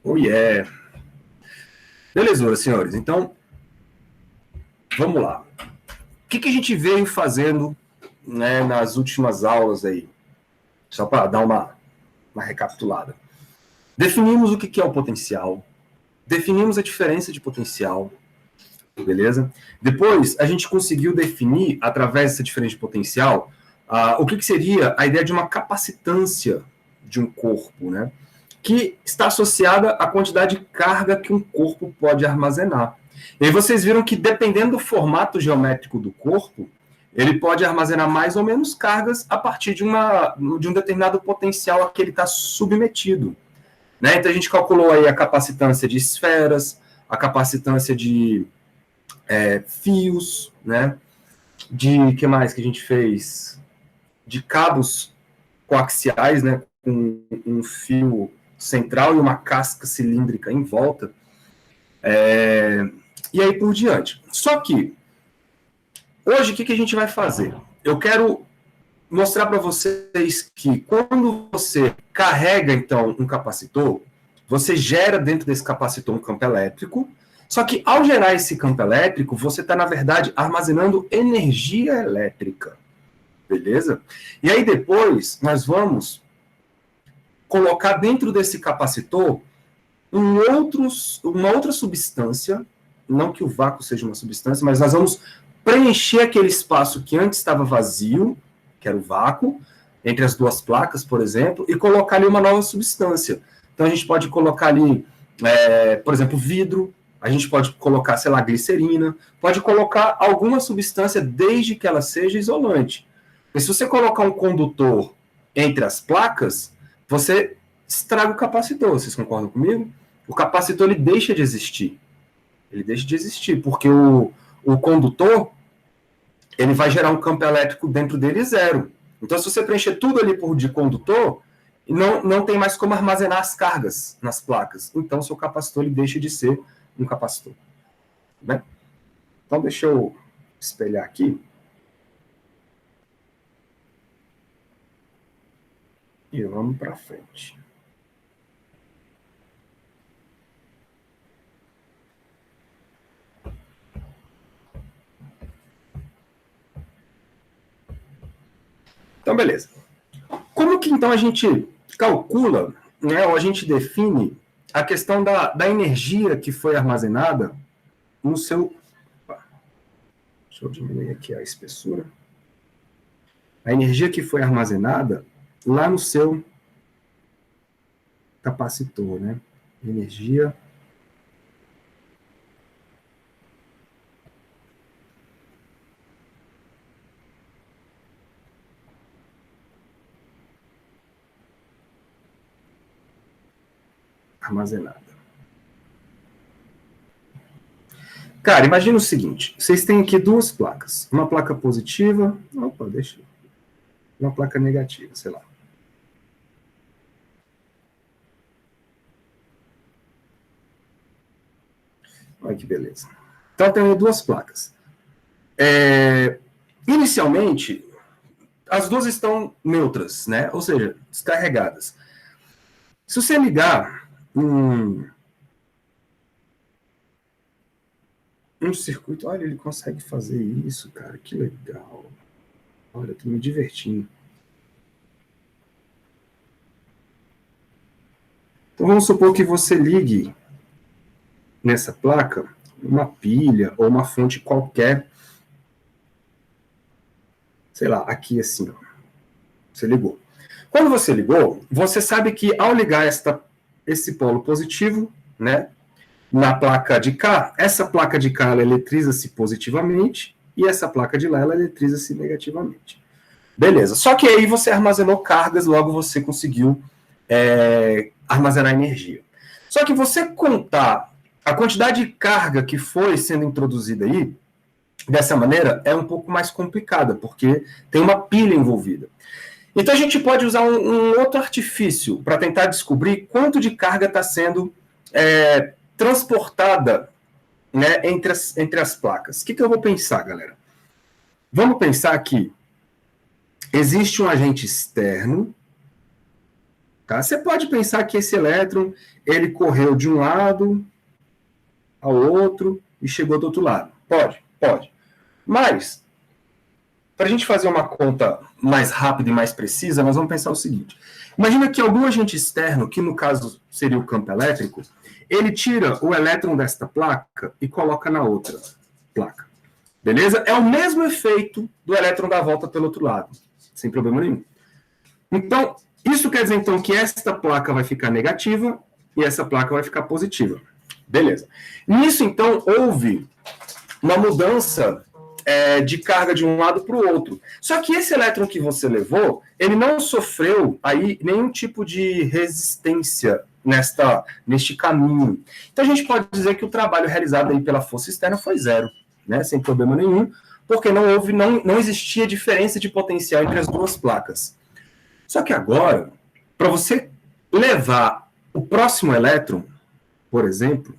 Oh, yeah. Beleza, senhores. Então, vamos lá. O que a gente veio fazendo, né, nas últimas aulas aí? Só para dar uma recapitulada. Definimos o que é o potencial. Definimos a diferença de potencial. Beleza? Depois, a gente conseguiu definir, através dessa diferença de potencial, o que seria a ideia de uma capacitância de um corpo, né? Que está associada à quantidade de carga que um corpo pode armazenar. E aí vocês viram que, dependendo do formato geométrico do corpo, ele pode armazenar mais ou menos cargas a partir de um determinado potencial a que ele está submetido. Né? Então, a gente calculou aí a capacitância de esferas, a capacitância de fios, né? De que mais que a gente fez? De cabos coaxiais, né? Com um fio central e uma casca cilíndrica em volta. E aí por diante. Só que, hoje, o que a gente vai fazer? Eu quero mostrar para vocês que quando você carrega, então, um capacitor, você gera dentro desse capacitor um campo elétrico, só que ao gerar esse campo elétrico, você está, na verdade, armazenando energia elétrica. Beleza? E aí depois nós vamos colocar dentro desse capacitor uma outra substância, não que o vácuo seja uma substância, mas nós vamos preencher aquele espaço que antes estava vazio, que era o vácuo, entre as duas placas, por exemplo, e colocar ali uma nova substância. Então a gente pode colocar ali, por exemplo, vidro, a gente pode colocar, sei lá, glicerina, pode colocar alguma substância desde que ela seja isolante. Porque se você colocar um condutor entre as placas, você estraga o capacitor, vocês concordam comigo? O capacitor, ele deixa de existir. Ele deixa de existir, porque o condutor, ele vai gerar um campo elétrico dentro dele zero. Então, se você preencher tudo ali de condutor, não tem mais como armazenar as cargas nas placas. Então, seu capacitor, ele deixa de ser um capacitor. Né? Então, deixa eu espelhar aqui. E vamos para frente. Então, beleza. Como que, então, a gente calcula, né, ou a gente define a questão da energia que foi armazenada no seu... Deixa eu diminuir aqui a espessura. A energia que foi armazenada lá no seu capacitor, né? Energia armazenada. Cara, imagina o seguinte, vocês têm aqui duas placas, uma placa positiva, uma placa negativa, sei lá. Olha que beleza. Então, tem duas placas. Inicialmente, as duas estão neutras, né? Ou seja, descarregadas. Se você ligar um circuito, olha, ele consegue fazer isso, cara, que legal. Olha, tô me divertindo. Então, vamos supor que você ligue nessa placa uma pilha ou uma fonte qualquer, sei lá, aqui assim, ó. Você ligou. Quando você ligou, você sabe que ao ligar esse polo positivo, né, na placa de cá, essa placa de cá ela eletriza-se positivamente e essa placa de lá ela eletriza-se negativamente. Beleza. Só que aí você armazenou cargas, logo você conseguiu armazenar energia. Só que você contar a quantidade de carga que foi sendo introduzida aí, dessa maneira, é um pouco mais complicada, porque tem uma pilha envolvida. Então a gente pode usar um outro artifício para tentar descobrir quanto de carga está sendo transportada, né, entre as placas. O que eu vou pensar, galera? Vamos pensar que existe um agente externo Tá? Você pode pensar que esse elétron ele correu de um lado ao outro e chegou do outro lado. Pode, pode. Mas, para a gente fazer uma conta mais rápida e mais precisa, nós vamos pensar o seguinte. Imagina que algum agente externo, que no caso seria o campo elétrico, ele tira o elétron desta placa e coloca na outra placa. Beleza? É o mesmo efeito do elétron dar a volta pelo outro lado, sem problema nenhum. Então, isso quer dizer então que esta placa vai ficar negativa e essa placa vai ficar positiva. Beleza. Nisso, então, houve uma mudança de carga de um lado para o outro. Só que esse elétron que você levou, ele não sofreu aí nenhum tipo de resistência neste caminho. Então a gente pode dizer que o trabalho realizado aí pela força externa foi zero, né, sem problema nenhum, porque não existia diferença de potencial entre as duas placas. Só que agora, para você levar o próximo elétron, por exemplo,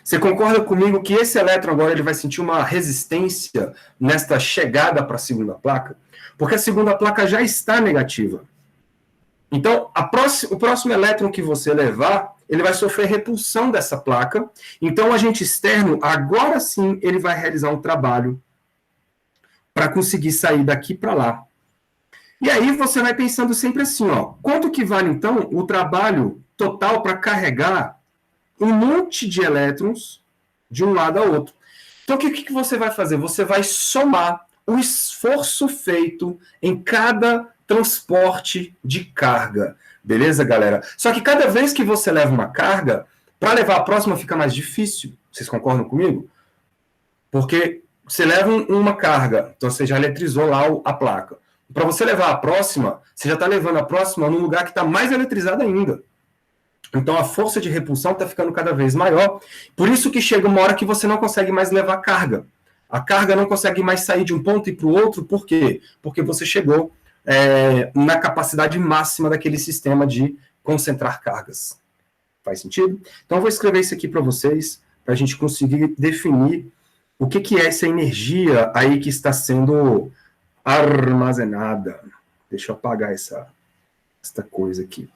você concorda comigo que esse elétron agora ele vai sentir uma resistência nesta chegada para a segunda placa? Porque a segunda placa já está negativa. Então, o próximo elétron que você levar, ele vai sofrer repulsão dessa placa. Então, o agente externo, agora sim, ele vai realizar um trabalho para conseguir sair daqui para lá. E aí você vai pensando sempre assim, ó, quanto que vale, então, o trabalho total para carregar um monte de elétrons de um lado ao outro. Então, o que você vai fazer? Você vai somar o esforço feito em cada transporte de carga. Beleza, galera? Só que cada vez que você leva uma carga, para levar a próxima fica mais difícil. Vocês concordam comigo? Porque você leva uma carga, então você já eletrizou lá a placa. Para você levar a próxima, você já está levando a próxima num lugar que está mais eletrizado ainda. Então a força de repulsão está ficando cada vez maior. Por isso que chega uma hora que você não consegue mais levar carga. A carga não consegue mais sair de um ponto e para o outro. Por quê? Porque você chegou na capacidade máxima daquele sistema de concentrar cargas. Faz sentido? Então eu vou escrever isso aqui para vocês, para a gente conseguir definir o que é essa energia aí que está sendo armazenada. Deixa eu apagar esta coisa aqui.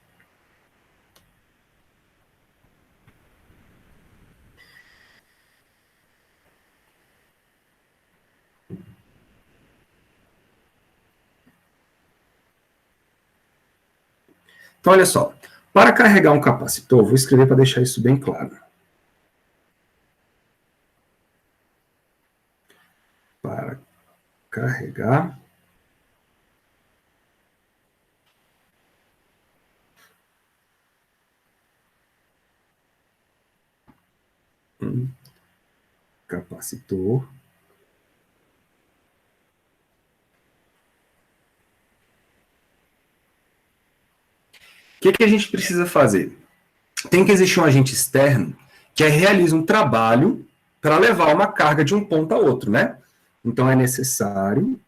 Então, olha só. Para carregar um capacitor, vou escrever para deixar isso bem claro. Para carregar um capacitor, o que a gente precisa fazer? Tem que existir um agente externo que realiza um trabalho para levar uma carga de um ponto a outro, né? Então é necessário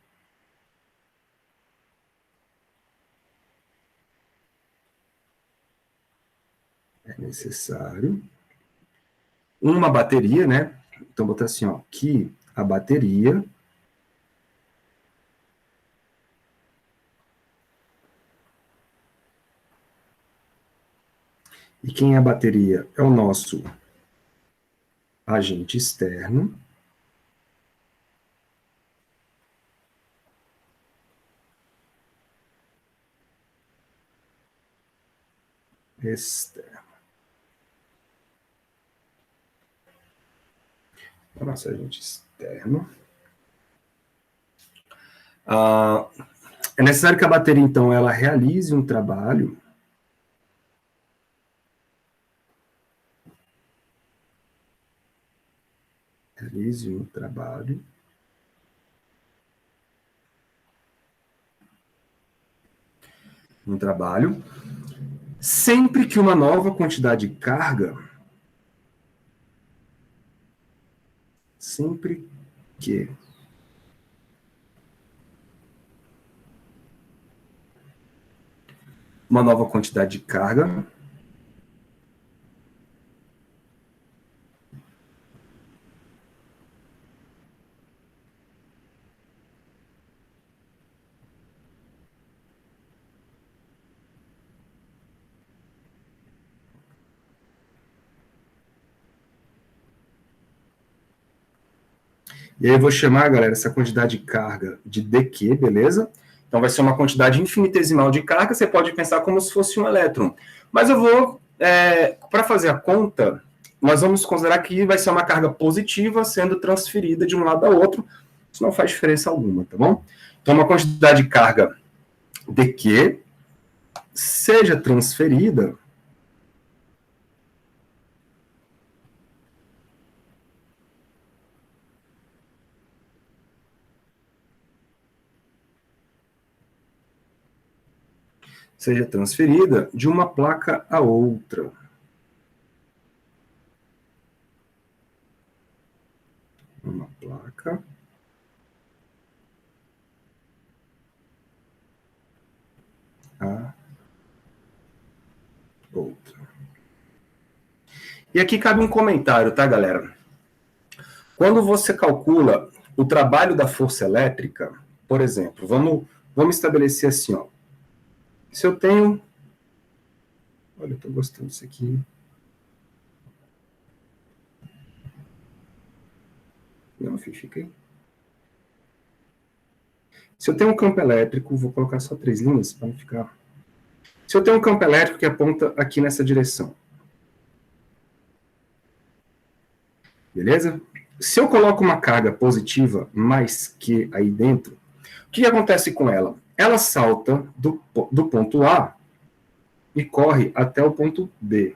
uma bateria, né? Então botar assim, ó, que a bateria e quem é a bateria é o nosso agente externo. Externo. O nosso agente externo. É necessário que a bateria, então, ela realize um trabalho sempre que uma nova quantidade de carga, sempre que uma nova quantidade de carga E aí eu vou chamar, galera, essa quantidade de carga de dq, beleza? Então vai ser uma quantidade infinitesimal de carga, você pode pensar como se fosse um elétron. Mas eu vou, para fazer a conta, nós vamos considerar que vai ser uma carga positiva sendo transferida de um lado ao outro. Isso não faz diferença alguma, tá bom? Então uma quantidade de carga dq seja transferida de uma placa a outra. Uma placa a outra. E aqui cabe um comentário, tá, galera? Quando você calcula o trabalho da força elétrica, por exemplo, vamos estabelecer assim, ó. Se eu tenho... Olha, eu tô gostando disso aqui. Não, fica aí. Se eu tenho um campo elétrico, vou colocar só 3 linhas para não ficar... Se eu tenho um campo elétrico que aponta aqui nessa direção, beleza? Se eu coloco uma carga positiva mais Q aí dentro, o que acontece com ela? Ela salta do ponto A e corre até o ponto B.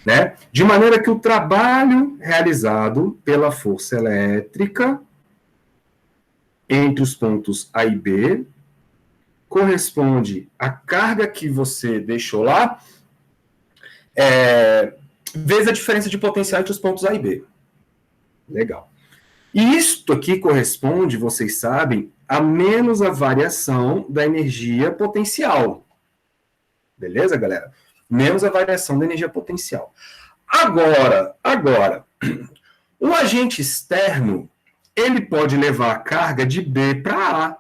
Né? De maneira que o trabalho realizado pela força elétrica entre os pontos A e B corresponde à carga que você deixou lá, vezes a diferença de potencial entre os pontos A e B. Legal. E isto aqui corresponde, vocês sabem, a menos a variação da energia potencial. Beleza, galera? Menos a variação da energia potencial. Agora, o agente externo, ele pode levar a carga de B para A.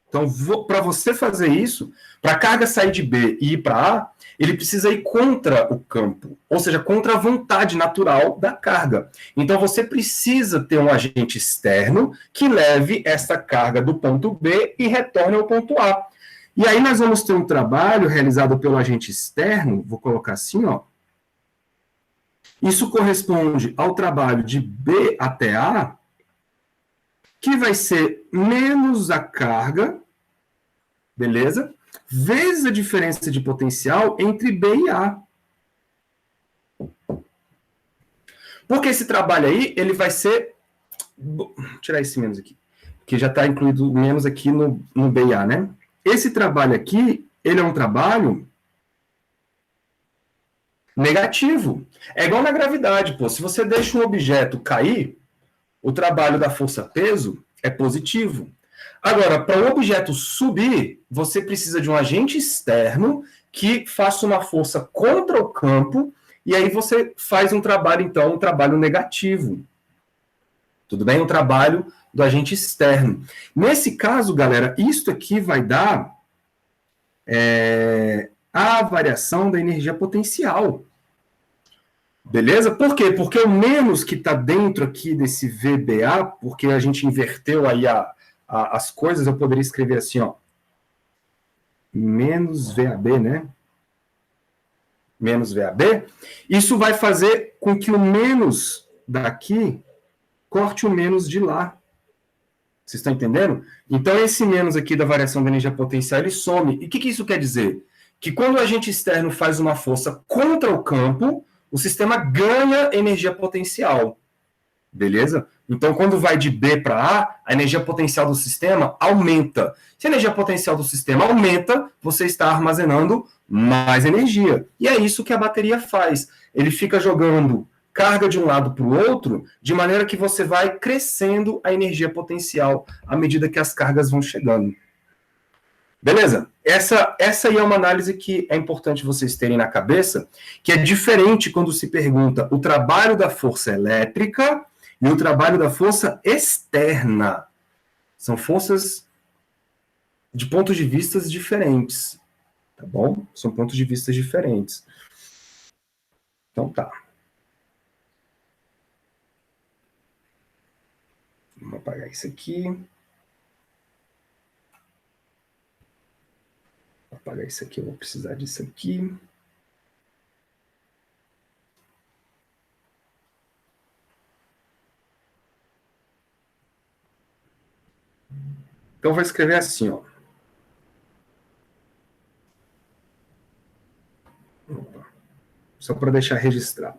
Então, para você fazer isso, para a carga sair de B e ir para A, ele precisa ir contra o campo, ou seja, contra a vontade natural da carga. Então, você precisa ter um agente externo que leve essa carga do ponto B e retorne ao ponto A. E aí nós vamos ter um trabalho realizado pelo agente externo, vou colocar assim, ó. Isso corresponde ao trabalho de B até A, que vai ser menos a carga, beleza? Vezes a diferença de potencial entre B e A. Porque esse trabalho aí, ele vai ser... Vou tirar esse menos aqui, que já está incluído menos aqui no B e A, né? Esse trabalho aqui, ele é um trabalho negativo. É igual na gravidade, pô. Se você deixa um objeto cair, o trabalho da força-peso é positivo. Agora, para o objeto subir, você precisa de um agente externo que faça uma força contra o campo, e aí você faz um trabalho, então, um trabalho negativo. Tudo bem? Um trabalho do agente externo. Nesse caso, galera, isto aqui vai dar a variação da energia potencial. Beleza? Por quê? Porque o menos que está dentro aqui desse VBA, porque a gente inverteu aí as coisas, eu poderia escrever assim, ó. Menos VAB, né? Menos VAB. Isso vai fazer com que o menos daqui corte o menos de lá. Vocês estão entendendo? Então, esse menos aqui da variação da energia potencial, ele some. E o que isso quer dizer? Que quando o agente externo faz uma força contra o campo, o sistema ganha energia potencial. Beleza? Então, quando vai de B para a energia potencial do sistema aumenta. Se a energia potencial do sistema aumenta, você está armazenando mais energia. E é isso que a bateria faz. Ele fica jogando carga de um lado para o outro, de maneira que você vai crescendo a energia potencial à medida que as cargas vão chegando. Beleza? Essa aí é uma análise que é importante vocês terem na cabeça, que é diferente quando se pergunta o trabalho da força elétrica e o trabalho da força externa. São forças de pontos de vista diferentes. Tá bom? São pontos de vista diferentes. Então tá. Vamos apagar isso aqui. Vou apagar isso aqui, eu vou precisar disso aqui. Então, eu vou escrever assim, ó. Opa. Só para deixar registrado.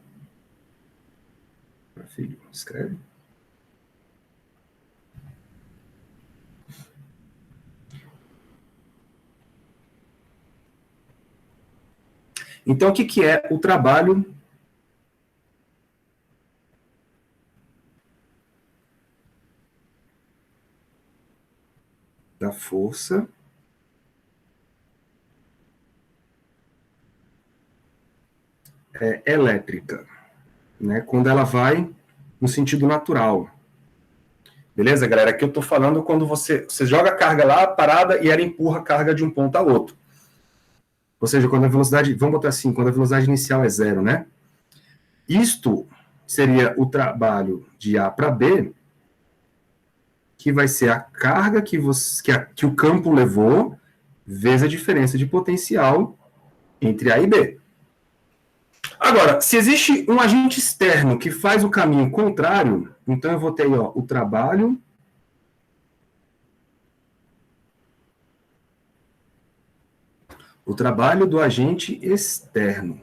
Filho, escreve. Então, o que é o trabalho da força elétrica, né? Quando ela vai no sentido natural. Beleza, galera? Aqui eu estou falando quando você joga a carga lá, parada, e ela empurra a carga de um ponto a outro. Ou seja, quando a velocidade, vamos botar assim, quando a velocidade inicial é zero, né? Isto seria o trabalho de A para B, que vai ser a carga que o campo levou, vezes a diferença de potencial entre A e B. Agora, se existe um agente externo que faz o caminho contrário, então eu vou ter aí, ó, o trabalho do agente externo.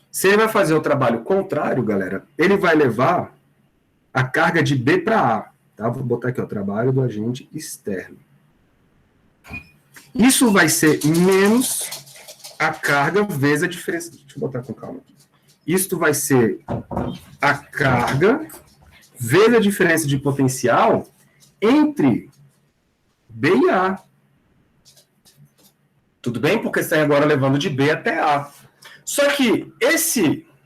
Se ele vai fazer o trabalho contrário, galera, ele vai levar a carga de B para A. Tá? Vou botar aqui, ó, trabalho do agente externo. Isso vai ser menos a carga vezes a diferença. Deixa eu botar com calma aqui. Isto vai ser a carga vezes a diferença de potencial entre B e A. Tudo bem? Porque está agora levando de B até A. Só que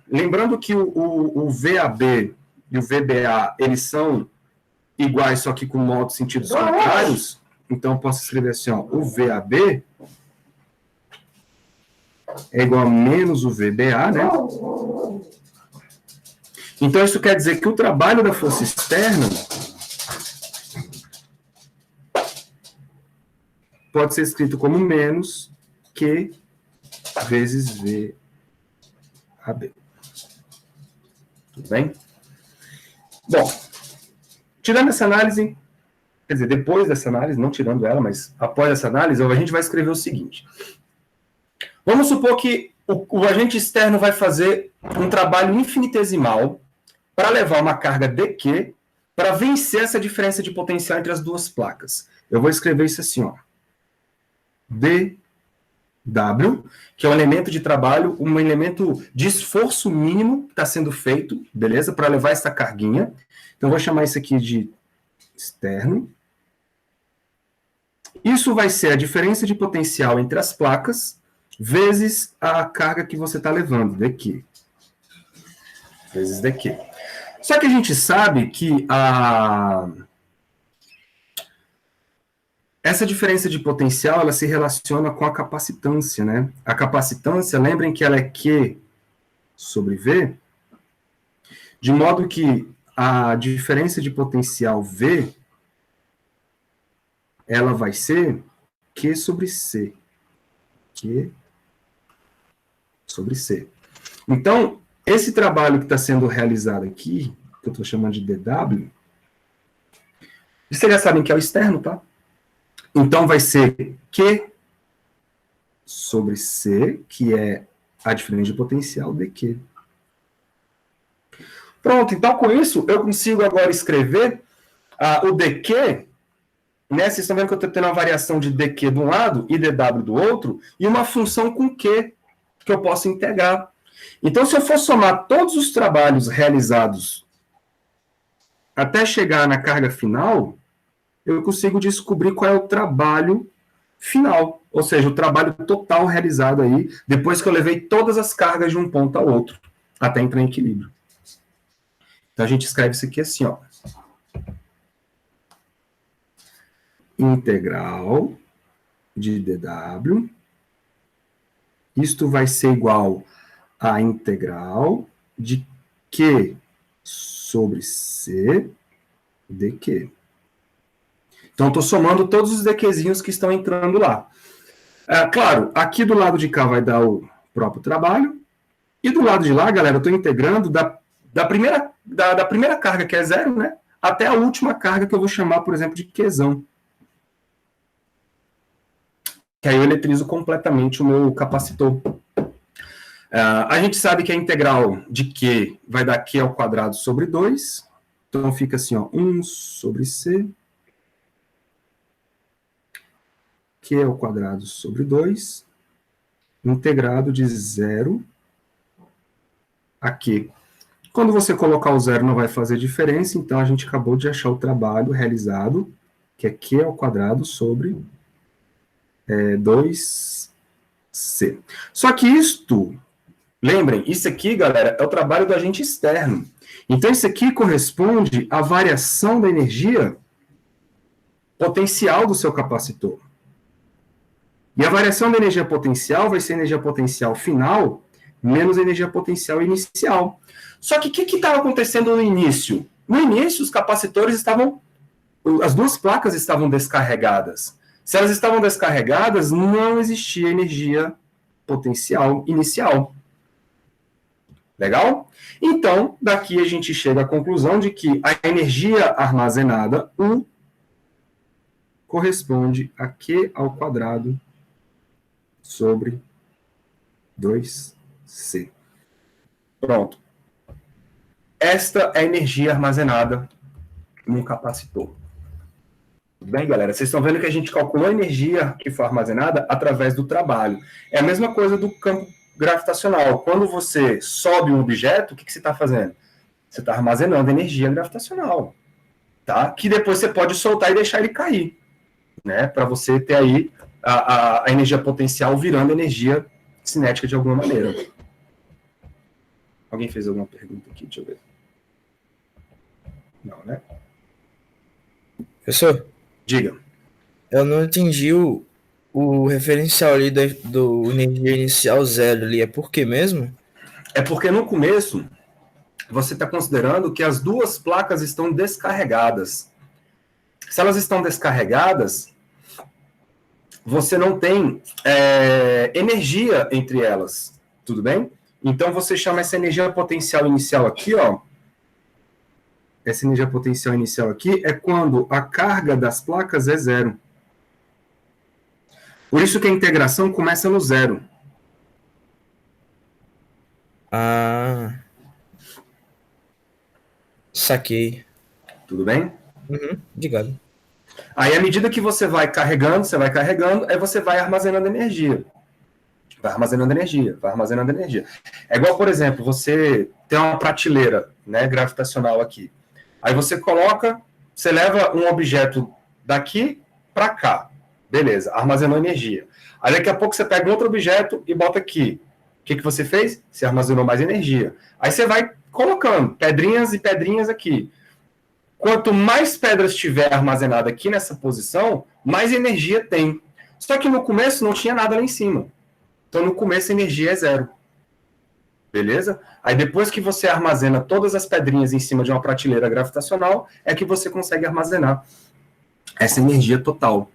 lembrando que o VAB e o VBA, eles são iguais, só que com modos sentidos contrários. Então, eu posso escrever assim, ó, o VAB é igual a menos o VBA, né? Então, isso quer dizer que o trabalho da força externa pode ser escrito como menos Q vezes VAB. Tudo bem? Bom, tirando essa análise, quer dizer, depois dessa análise, não tirando ela, mas após essa análise, a gente vai escrever o seguinte. Vamos supor que o agente externo vai fazer um trabalho infinitesimal para levar uma carga dQ para vencer essa diferença de potencial entre as duas placas. Eu vou escrever isso assim, ó. dW, que é um elemento de trabalho, um elemento de esforço mínimo que está sendo feito, beleza? Para levar essa carguinha. Então, eu vou chamar isso aqui de externo. Isso vai ser a diferença de potencial entre as placas vezes a carga que você está levando, daqui. Vezes daqui. Só que a gente sabe que essa diferença de potencial, ela se relaciona com a capacitância, né? A capacitância, lembrem que ela é Q sobre V, de modo que a diferença de potencial V, ela vai ser Q sobre C. Q sobre C. Então, esse trabalho que está sendo realizado aqui, que eu estou chamando de DW, vocês já sabem que é o externo, tá? Então, vai ser Q sobre C, que é a diferença de potencial dQ. Pronto, então com isso, eu consigo agora escrever o dQ, né? Vocês estão vendo que eu estou tendo uma variação de dQ de um lado e dW do outro, e uma função com Q, que eu posso integrar. Então, se eu for somar todos os trabalhos realizados até chegar na carga final, eu consigo descobrir qual é o trabalho final, ou seja, o trabalho total realizado aí, depois que eu levei todas as cargas de um ponto ao outro, até entrar em equilíbrio. Então, a gente escreve isso aqui assim, ó. Integral de dW. Isto vai ser igual a integral de Q sobre C dQ. Então, estou somando todos os dQzinhos que estão entrando lá. Claro, aqui do lado de cá vai dar o próprio trabalho. E do lado de lá, galera, eu estou integrando da primeira carga, que é zero, né, até a última carga, que eu vou chamar, por exemplo, de Qzão. Que aí eu eletrizo completamente o meu capacitor. A gente sabe que a integral de Q vai dar Q ao quadrado sobre 2. Então, fica assim, ó, 1 sobre C. Q ao quadrado sobre 2. Integrado de 0 a Q. Quando você colocar o zero não vai fazer diferença, então a gente acabou de achar o trabalho realizado, que é Q ao quadrado sobre 2C. Só que isto, lembrem, isso aqui, galera, é o trabalho do agente externo. Então isso aqui corresponde à variação da energia potencial do seu capacitor. E a variação da energia potencial vai ser a energia potencial final menos a energia potencial inicial. Só que o que estava acontecendo no início? No início, os capacitores estavam... As duas placas estavam descarregadas. Se elas estavam descarregadas, não existia energia potencial inicial. Legal? Então, daqui a gente chega à conclusão de que a energia armazenada, U, corresponde a Q ao quadrado sobre 2C. Pronto. Esta é a energia armazenada num capacitor. Tudo bem, galera? Vocês estão vendo que a gente calculou a energia que foi armazenada através do trabalho. É a mesma coisa do campo gravitacional. Quando você sobe um objeto, o que você está fazendo? Você está armazenando energia gravitacional, tá? Que depois você pode soltar e deixar ele cair, né? Para você ter aí a energia potencial virando energia cinética de alguma maneira. Alguém fez alguma pergunta aqui? Deixa eu ver. Não, né? Professor? Diga. Eu não entendi o referencial ali do energia inicial zero ali. É por quê mesmo? É porque no começo você está considerando que as duas placas estão descarregadas. Se elas estão descarregadas, você não tem energia entre elas. Tudo bem? Então você chama essa energia potencial inicial aqui, ó. Essa energia potencial inicial aqui é quando a carga das placas é zero. Por isso que a integração começa no zero. Ah, saquei. Tudo bem? Obrigado. Aí, à medida que você vai carregando, aí você vai armazenando energia. Vai armazenando energia, vai armazenando energia. É igual, por exemplo, você tem uma prateleira, né, gravitacional aqui. Aí você coloca, você leva um objeto daqui para cá. Beleza, armazenou energia. Aí daqui a pouco você pega um outro objeto e bota aqui. O que você fez? Você armazenou mais energia. Aí você vai colocando pedrinhas e pedrinhas aqui. Quanto mais pedras tiver armazenada aqui nessa posição, mais energia tem. Só que no começo não tinha nada lá em cima. Então no começo a energia é zero. Beleza? Aí depois que você armazena todas as pedrinhas em cima de uma prateleira gravitacional, é que você consegue armazenar essa energia total.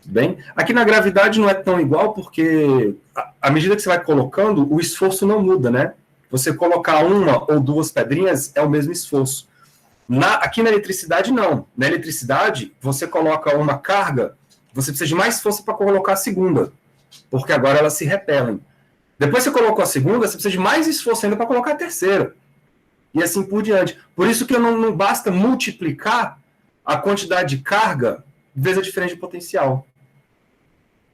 Bem? Aqui na gravidade não é tão igual, porque à medida que você vai colocando, o esforço não muda, né? Você colocar uma ou duas pedrinhas é o mesmo esforço. Aqui na eletricidade, não. Na eletricidade, você coloca uma carga, você precisa de mais força para colocar a segunda, porque agora elas se repelem. Depois que você colocou a segunda, você precisa de mais esforço ainda para colocar a terceira. E assim por diante. Por isso que não basta multiplicar a quantidade de carga vezes a diferença de potencial.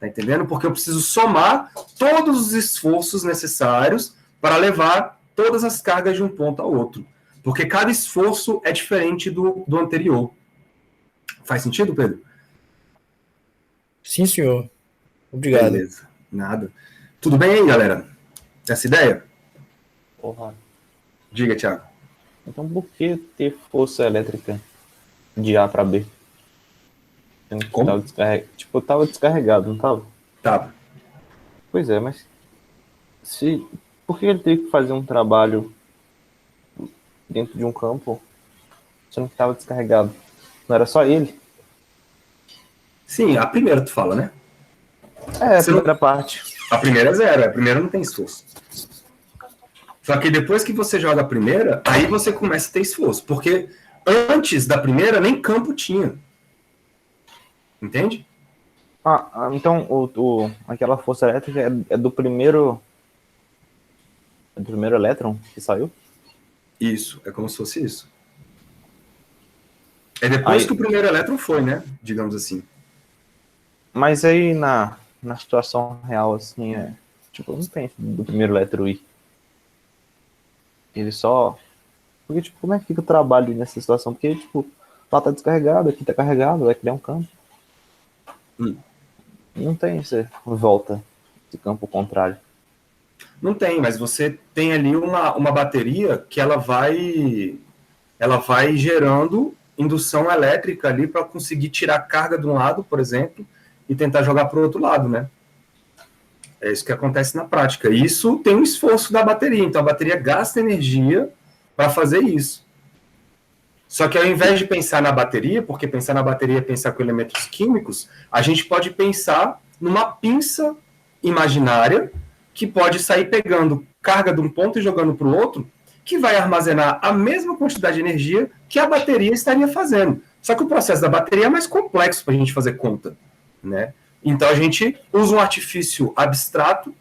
Tá entendendo? Porque eu preciso somar todos os esforços necessários para levar todas as cargas de um ponto ao outro. Porque cada esforço é diferente do anterior. Faz sentido, Pedro? Sim, senhor. Obrigado. Beleza. Nada. Tudo bem aí, galera? Essa ideia? Porra. Diga, Thiago. Então por que ter força elétrica de A para B? Como? Tipo, eu tava descarregado, não tava? Tá. Pois é, mas por que ele teve que fazer um trabalho dentro de um campo sendo que estava descarregado? Não era só ele? Sim, a primeira tu fala, né? É, a Você não- primeira parte. A primeira é zero, a primeira não tem esforço. Só que depois que você joga a primeira, aí você começa a ter esforço. Porque antes da primeira, nem campo tinha. Entende? Então aquela força elétrica é do primeiro. É do primeiro elétron que saiu? Isso, é como se fosse isso. É depois Aí, que o primeiro elétron foi, né? Digamos assim. mas aí na situação real, assim, tipo, não tem do primeiro elétron ir. Ele só. Porque, tipo, como é que fica o trabalho nessa situação? Porque, tipo, lá tá descarregado, aqui tá carregado, vai criar um campo. Não tem essa volta de campo contrário. Não tem, mas você tem ali uma bateria que ela vai gerando indução elétrica ali para conseguir tirar carga de um lado, por exemplo, e tentar jogar para o outro lado, né? É isso que acontece na prática. E isso tem um esforço da bateria, então a bateria gasta energia para fazer isso. Só que ao invés de pensar na bateria, porque pensar na bateria é pensar com elementos químicos, a gente pode pensar numa pinça imaginária que pode sair pegando carga de um ponto e jogando para o outro, que vai armazenar a mesma quantidade de energia que a bateria estaria fazendo. Só que o processo da bateria é mais complexo para a gente fazer conta, né? Então a gente usa um artifício abstrato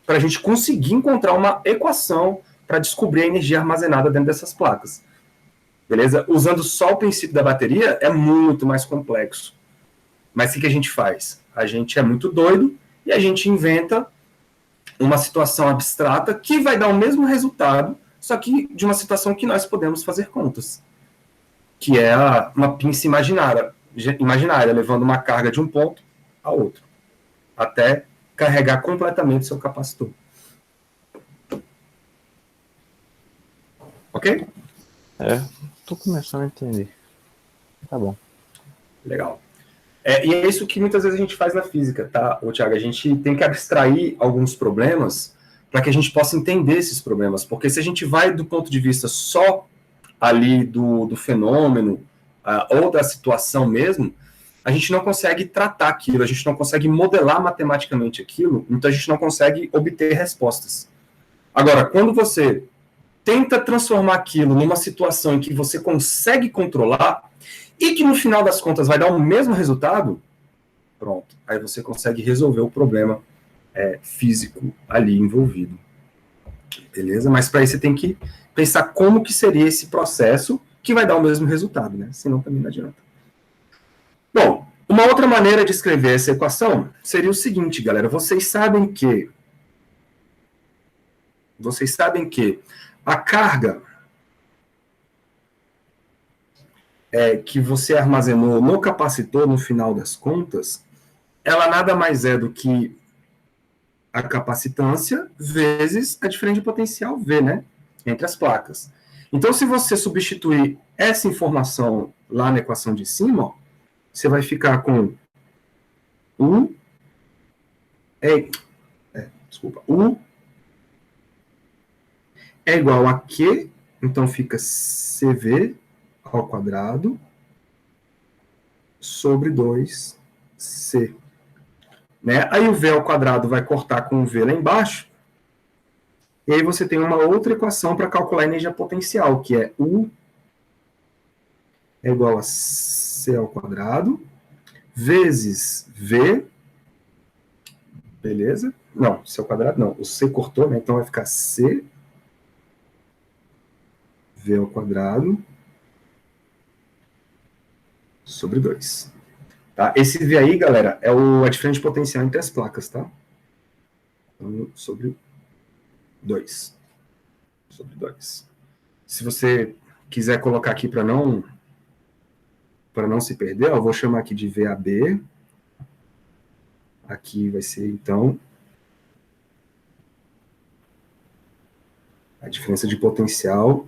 para a gente conseguir encontrar uma equação para descobrir a energia armazenada dentro dessas placas. Beleza? Usando só o princípio da bateria é muito mais complexo. Mas o que a gente faz? A gente é muito doido e a gente inventa uma situação abstrata que vai dar o mesmo resultado, só que de uma situação que nós podemos fazer contas. Que é uma pinça imaginária, levando uma carga de um ponto a outro, até carregar completamente o seu capacitor. Ok? Tô começando a entender. Tá bom. Legal. E é isso que muitas vezes a gente faz na física, tá, Thiago? A gente tem que abstrair alguns problemas para que a gente possa entender esses problemas. Porque se a gente vai do ponto de vista só ali do fenômeno ou da situação mesmo, a gente não consegue tratar aquilo, a gente não consegue modelar matematicamente aquilo, então a gente não consegue obter respostas. Agora, quando você tenta transformar aquilo numa situação em que você consegue controlar e que no final das contas vai dar o mesmo resultado, pronto. Aí você consegue resolver o problema físico ali envolvido. Beleza? Mas para isso você tem que pensar como que seria esse processo que vai dar o mesmo resultado, né? Senão também não adianta. Bom, uma outra maneira de escrever essa equação seria o seguinte, galera. Vocês sabem que a carga que você armazenou no capacitor, no final das contas, ela nada mais é do que a capacitância vezes a diferença de potencial V, né? Entre as placas. Então, se você substituir essa informação lá na equação de cima, ó, você vai ficar com U é igual a Q, então fica CV ao quadrado sobre 2C. Né? Aí o V ao quadrado vai cortar com o V lá embaixo, e aí você tem uma outra equação para calcular a energia potencial, que é U é igual a C ao quadrado, vezes V, beleza? Não, C ao quadrado não, o C cortou, né? Então vai ficar C, V ao quadrado, sobre 2. Tá? Esse V aí, galera, é a diferença de potencial entre as placas, tá? Então, sobre 2. Sobre 2. Se você quiser colocar aqui para não se perder, eu vou chamar aqui de VAB. Aqui vai ser, então, a diferença de potencial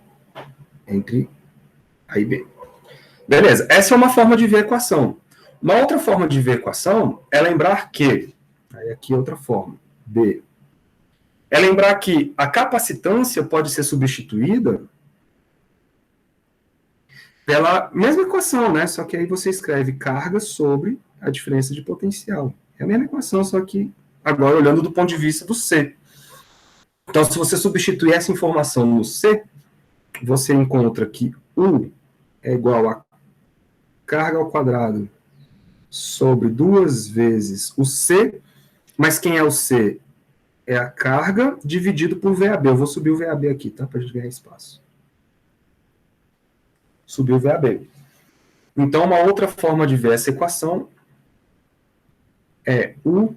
entre A e B. Beleza, essa é uma forma de ver a equação. Uma outra forma de ver a equação é lembrar que Aí aqui é outra forma. B. É lembrar que a capacitância pode ser substituída pela mesma equação, né? Só que aí você escreve carga sobre a diferença de potencial. É a mesma equação, só que agora olhando do ponto de vista do C. Então, se você substituir essa informação no C, você encontra que U é igual a carga ao quadrado sobre 2 vezes o C, mas quem é o C? É a carga dividido por VAB. Eu vou subir o VAB aqui, tá? Para a gente ganhar espaço. Subir o VAB. Então, uma outra forma de ver essa equação é U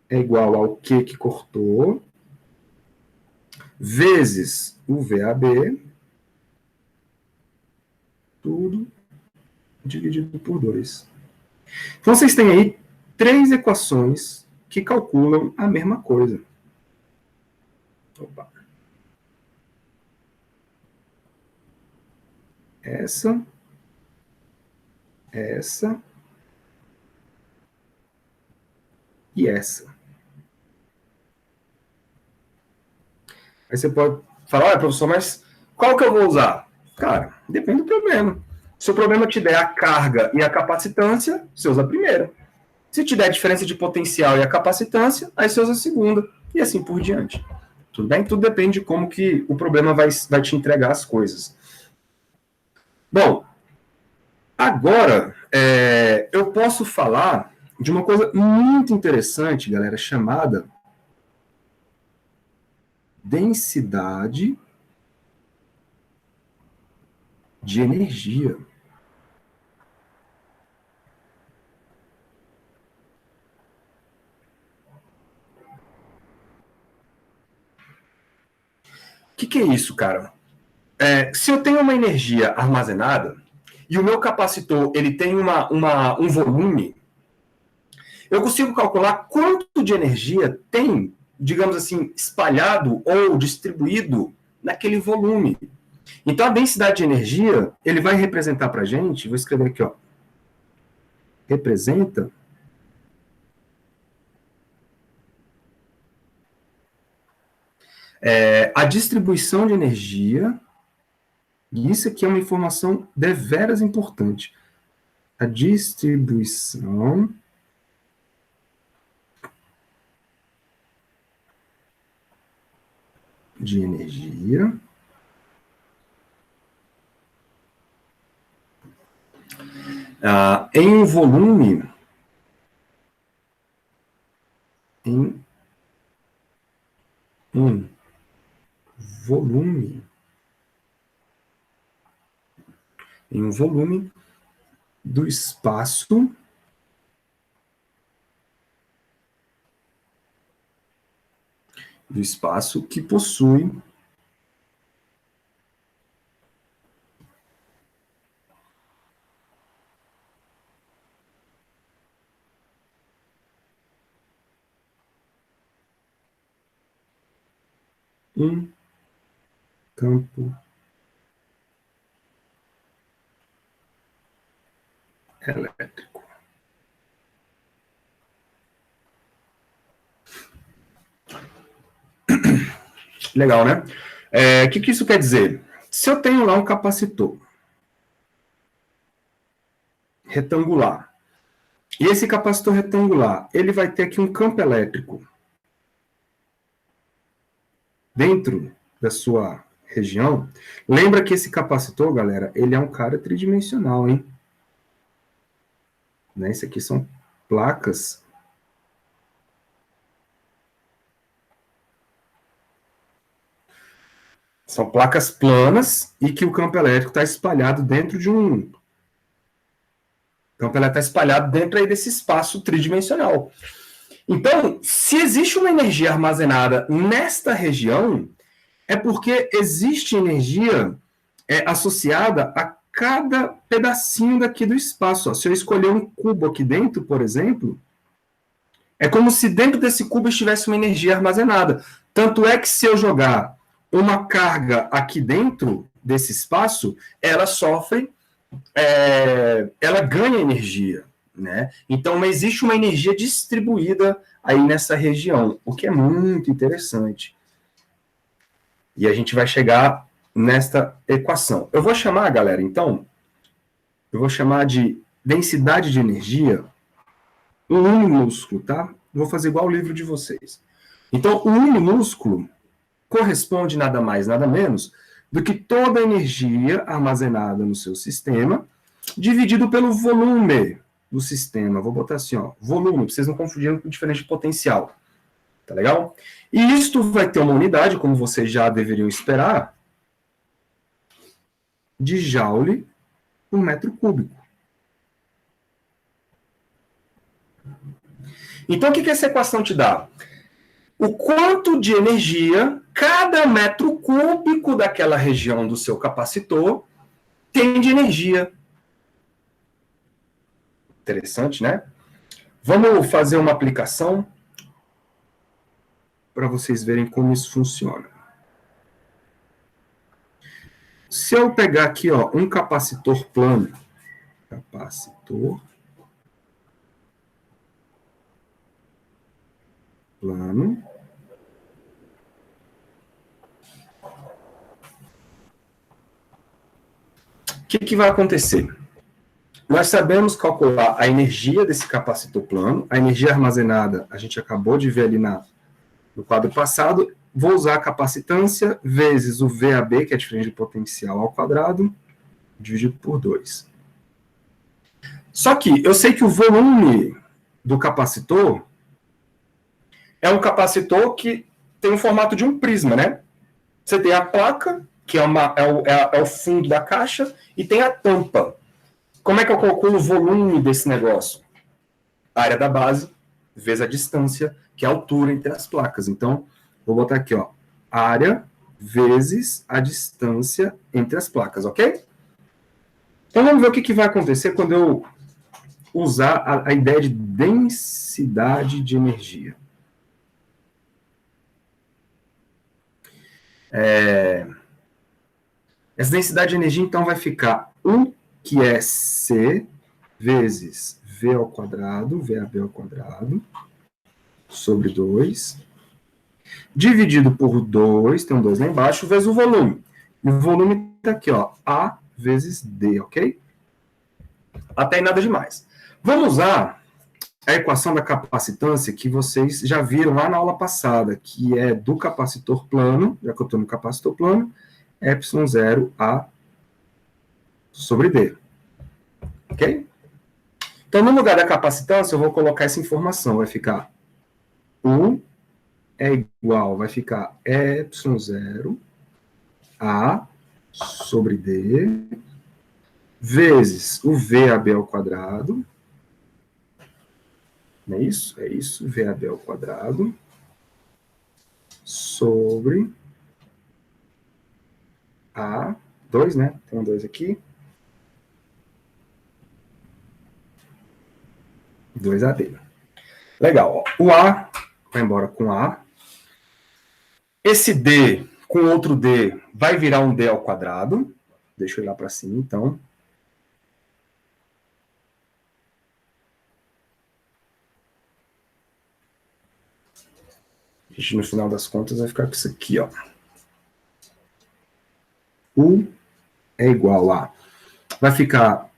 é igual ao Q que cortou, vezes o VAB, tudo dividido por 2. Então, vocês têm aí 3 equações que calculam a mesma coisa. Opa. Essa e essa. Aí você pode falar, olha, professor, mas qual que eu vou usar? Cara, depende do problema. Se o problema te der a carga e a capacitância, você usa a primeira. Se te der a diferença de potencial e a capacitância, aí você usa a segunda. E assim por diante. Tudo bem? Tudo depende de como que o problema vai te entregar as coisas. Bom, agora eu posso falar de uma coisa muito interessante, galera, chamada densidade de energia. O que é isso, cara? Se eu tenho uma energia armazenada e o meu capacitor ele tem um volume, eu consigo calcular quanto de energia tem, digamos assim, espalhado ou distribuído naquele volume. Então, a densidade de energia, ele vai representar para a gente, vou escrever aqui, ó, representa a distribuição de energia, e isso aqui é uma informação deveras importante. A distribuição de energia em um volume em um volume do espaço que possui um campo elétrico. Legal, né? O que isso quer dizer? Se eu tenho lá um capacitor retangular, e esse capacitor retangular, ele vai ter aqui um campo elétrico dentro da sua região. Lembra que esse capacitor, galera, ele é um cara tridimensional, hein? Né? Isso aqui são placas. São placas planas e que o campo elétrico está espalhado dentro de um... O campo elétrico está espalhado dentro aí desse espaço tridimensional. Então, se existe uma energia armazenada nesta região, é porque existe energia associada a cada pedacinho daqui do espaço. Ó. Se eu escolher um cubo aqui dentro, por exemplo, é como se dentro desse cubo estivesse uma energia armazenada. Tanto é que se eu jogar uma carga aqui dentro desse espaço, ela sofre, ela ganha energia. né? Então, existe uma energia distribuída aí nessa região, o que é muito interessante. E a gente vai chegar nesta equação. Eu vou chamar, galera, então, eu vou chamar de densidade de energia um U minúsculo, tá? Vou fazer igual o livro de vocês. Então, o U minúsculo corresponde nada mais, nada menos do que toda a energia armazenada no seu sistema, dividido pelo volume do sistema. Vou botar assim, ó, volume, pra vocês não confundirem com diferente de potencial. Tá legal? E isto vai ter uma unidade, como vocês já deveriam esperar, de joule por metro cúbico. Então, o que essa equação te dá? O quanto de energia cada metro cúbico daquela região do seu capacitor tem de energia. Interessante, né? Vamos fazer uma aplicação para vocês verem como isso funciona. Se eu pegar aqui, ó, um capacitor plano, o que vai acontecer? Nós sabemos calcular a energia desse capacitor plano, a energia armazenada, a gente acabou de ver ali no quadro passado. Vou usar a capacitância vezes o VAB, que é a diferença de potencial ao quadrado, dividido por 2. Só que eu sei que o volume do capacitor é um capacitor que tem o formato de um prisma, né? Você tem a placa, que é o fundo da caixa, e tem a tampa. Como é que eu calculo o volume desse negócio? A área da base vezes a distância, que é a altura entre as placas. Então, vou botar aqui, ó, área vezes a distância entre as placas, ok? Então, vamos ver o que vai acontecer quando eu usar a ideia de densidade de energia. Essa densidade de energia, então, vai ficar 1, que é C, vezes V ao quadrado, VAB ao quadrado, sobre 2, dividido por 2, tem um 2 lá embaixo, vezes o volume. E o volume está aqui, ó, A vezes D, ok? Até aí nada demais. Vamos usar a equação da capacitância que vocês já viram lá na aula passada, que é do capacitor plano, já que eu estou no capacitor plano, ε0A sobre D. Ok? Então, no lugar da capacitância, eu vou colocar essa informação. Vai ficar U é igual, vai ficar ε0A sobre D, vezes o VAB ao quadrado. Não é isso? É isso, VAB ao quadrado, sobre A, 2, né? Tem um 2 aqui. 2AD. Legal, ó. O A vai embora com A. Esse D com outro D vai virar um D ao quadrado. Deixa eu ir lá para cima, então. A gente, no final das contas, vai ficar com isso aqui, ó. U é igual a... Vai ficar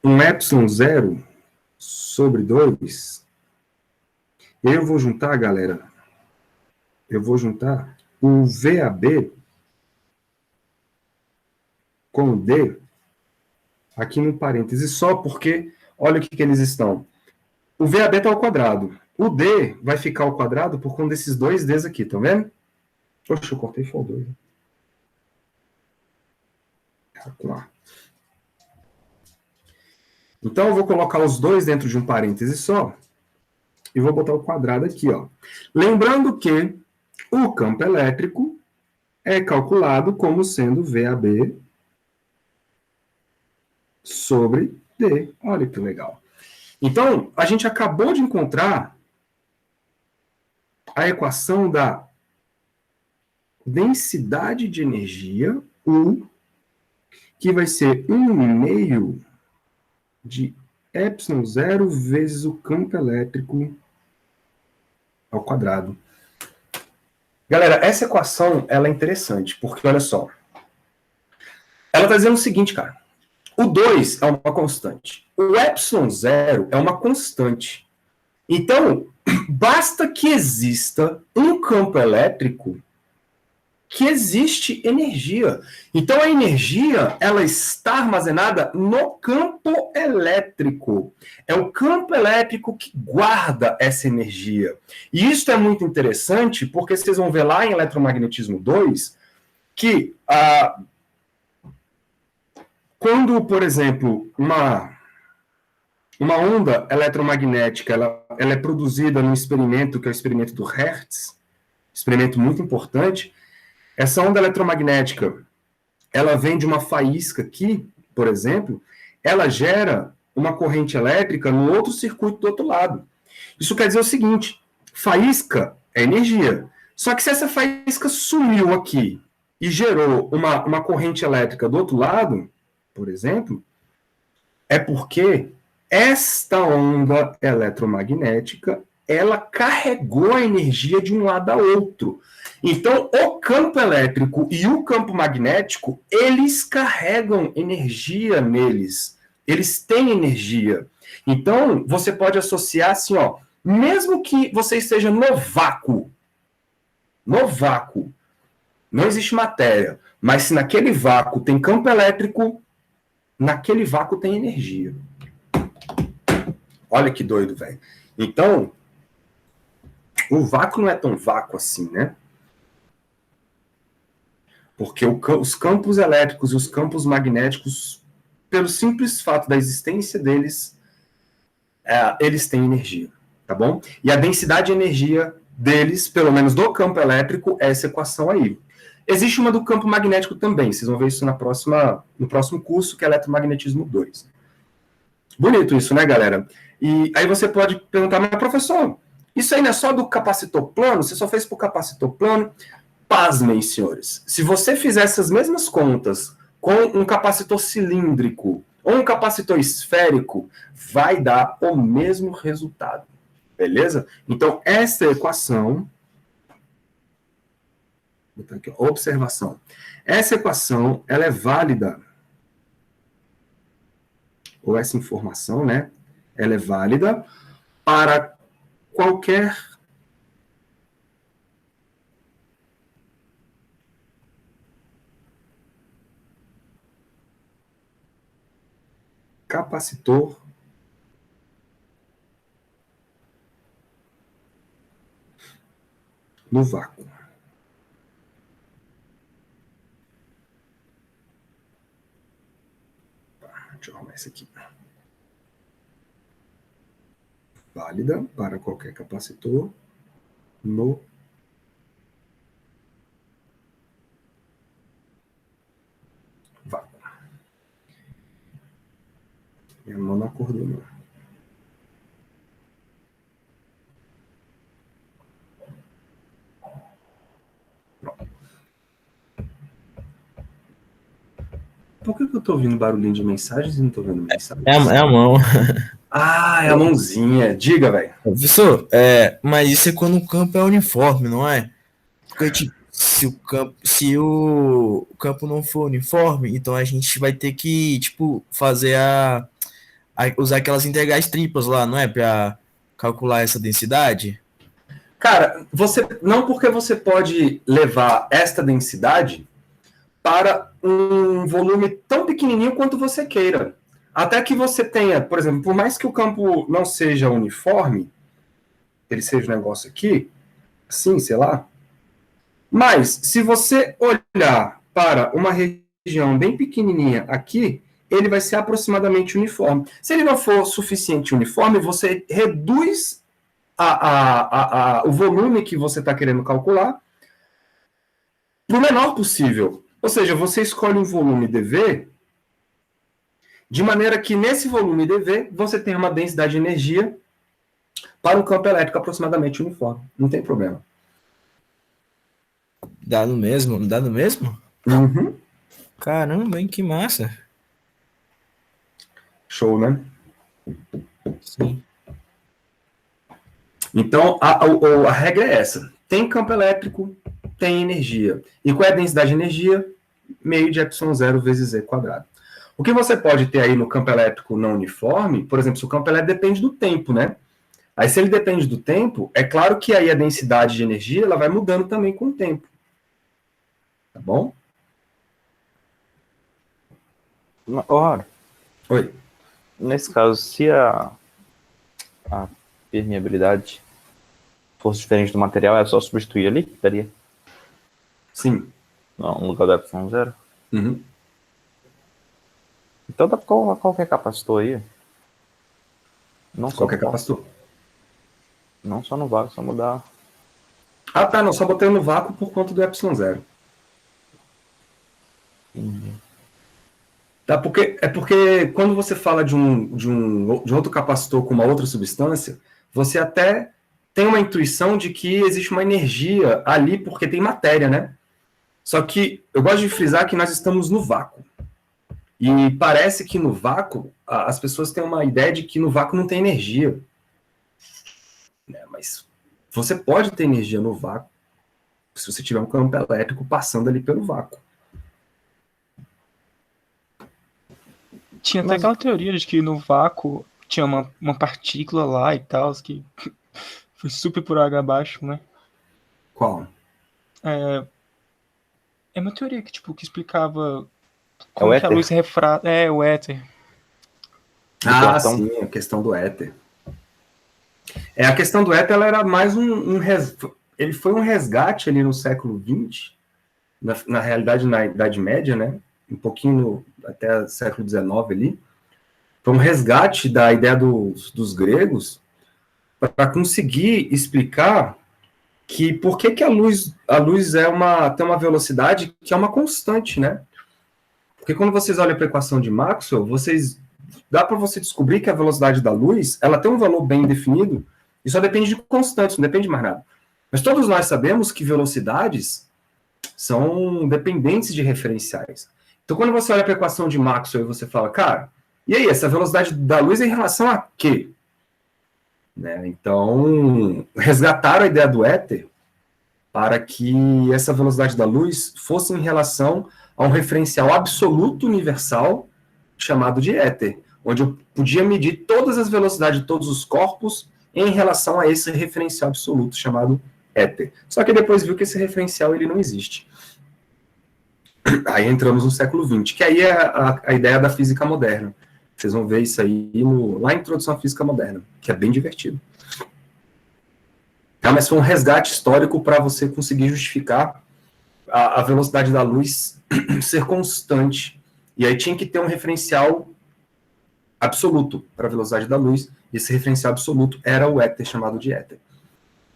um ε0 sobre 2. Eu vou juntar, galera, eu vou juntar o VAB com o D aqui no parêntese, só porque, olha o que eles estão. O VAB está ao quadrado. O D vai ficar ao quadrado por conta desses dois Ds aqui, estão vendo? Poxa, eu cortei foi o 2. Com A. Então, eu vou colocar os dois dentro de um parêntese só e vou botar o quadrado aqui, ó. Lembrando que o campo elétrico é calculado como sendo VAB sobre D. Olha que legal. Então, a gente acabou de encontrar a equação da densidade de energia, U, que vai ser 1,5 de ε0 vezes o campo elétrico ao quadrado. Galera, essa equação ela é interessante, porque olha só. Ela está dizendo o seguinte, cara. O 2 é uma constante. O ε0 é uma constante. Então, basta que exista um campo elétrico que existe energia. Então, a energia ela está armazenada no campo elétrico. É o campo elétrico que guarda essa energia. E isso é muito interessante, porque vocês vão ver lá em Eletromagnetismo 2 que quando, por exemplo, uma onda eletromagnética ela é produzida num experimento, que é o experimento do Hertz, experimento muito importante, essa onda eletromagnética, ela vem de uma faísca aqui, por exemplo, ela gera uma corrente elétrica no outro circuito do outro lado. Isso quer dizer o seguinte, faísca é energia. Só que se essa faísca sumiu aqui e gerou uma corrente elétrica do outro lado, por exemplo, é porque esta onda eletromagnética ela carregou a energia de um lado a outro. Então, o campo elétrico e o campo magnético, eles carregam energia neles. Eles têm energia. Então, você pode associar assim, ó, mesmo que você esteja no vácuo, não existe matéria, mas se naquele vácuo tem campo elétrico, naquele vácuo tem energia. Olha que doido, velho. Então, o vácuo não é tão vácuo assim, né? Porque os campos elétricos e os campos magnéticos, pelo simples fato da existência deles, eles têm energia, tá bom? E a densidade de energia deles, pelo menos do campo elétrico, é essa equação aí. Existe uma do campo magnético também, vocês vão ver isso no próximo curso, que é Eletromagnetismo 2. Bonito isso, né, galera? E aí você pode perguntar, mas professor, isso aí não é só do capacitor plano? Você só fez para o capacitor plano? Pasmem, senhores. Se você fizer essas mesmas contas com um capacitor cilíndrico ou um capacitor esférico, vai dar o mesmo resultado. Beleza? Então, essa equação... Vou botar aqui, observação. Essa equação, ela é válida, ou essa informação, né? Ela é válida para qualquer capacitor no vácuo. Deixa eu arrumar isso aqui. Válida para qualquer capacitor no vácuo. Minha mão não acordou, não. Pronto. Por que eu estou ouvindo barulhinho de mensagens e não estou vendo mensagens? É a mão. Ah, é a mãozinha. Diga, velho. Professor, mas isso é quando o campo é uniforme, não é? Porque, tipo, se o campo não for uniforme, então a gente vai ter que, tipo, fazer usar aquelas integrais triplas lá, não é? Para calcular essa densidade? Cara, não porque você pode levar esta densidade para um volume tão pequenininho quanto você queira. Até que você tenha, por exemplo, por mais que o campo não seja uniforme, ele seja um negócio aqui, assim, sei lá. Mas, se você olhar para uma região bem pequenininha aqui, ele vai ser aproximadamente uniforme. Se ele não for suficiente uniforme, você reduz o volume que você está querendo calcular para o menor possível. Ou seja, você escolhe um volume dV de maneira que nesse volume dV você tem uma densidade de energia para um campo elétrico aproximadamente uniforme. Não tem problema. Dá no mesmo? Dá no mesmo? Uhum. Caramba, hein, que massa. Show, né? Sim. Então, a regra é essa. Tem campo elétrico, tem energia. E qual é a densidade de energia? Meio de ε0 vezes z quadrado. O que você pode ter aí no campo elétrico não uniforme, por exemplo, se o campo elétrico depende do tempo, né? Aí, se ele depende do tempo, é claro que aí a densidade de energia ela vai mudando também com o tempo. Tá bom? Ora, Oi. nesse caso, se a permeabilidade fosse diferente do material, é só substituir ali? Daria? Sim. Não, no lugar da ε0? Uhum. Então dá pra colocar qualquer capacitor aí. Não só Qualquer no vácuo. capacitor. Não só no vácuo, só mudar. Ah, tá. Não, só botei no vácuo por conta do ε0. Tá, porque quando você fala de outro capacitor com uma outra substância, você até tem uma intuição de que existe uma energia ali porque tem matéria, né? Só que eu gosto de frisar que nós estamos no vácuo. E parece que no vácuo, as pessoas têm uma ideia de que no vácuo não tem energia. Mas você pode ter energia no vácuo se você tiver um campo elétrico passando ali pelo vácuo. Tinha até aquela teoria de que no vácuo tinha uma partícula lá e tal, que foi super por água abaixo, né? Qual? É uma teoria que, tipo, que explicava É o como que a éter? luz refrata. É, o éter. Ah, Platão. sim, a questão do éter. A questão do éter ela era mais ele foi um resgate ali no século XX, na realidade na Idade Média, né? Um pouquinho até o século XIX ali. Foi um resgate da ideia dos gregos para conseguir explicar que por que a luz tem uma velocidade que é uma constante, né? Porque quando vocês olham para a equação de Maxwell, dá para você descobrir que a velocidade da luz ela tem um valor bem definido e só depende de constantes, não depende de mais nada. Mas todos nós sabemos que velocidades são dependentes de referenciais. Então, quando você olha para a equação de Maxwell e você fala, cara, e aí, essa velocidade da luz é em relação a quê? Né? Então, resgataram a ideia do éter para que essa velocidade da luz fosse em relação a um referencial absoluto universal chamado de éter, onde eu podia medir todas as velocidades de todos os corpos em relação a esse referencial absoluto chamado éter. Só que depois viu que esse referencial ele não existe. Aí entramos no século XX, que aí é a ideia da física moderna. Vocês vão ver isso aí lá na Introdução à Física Moderna, que é bem divertido. Mas foi um resgate histórico para você conseguir justificar a velocidade da luz ser constante. E aí tinha que ter um referencial absoluto para a velocidade da luz, e esse referencial absoluto era o éter, chamado de éter.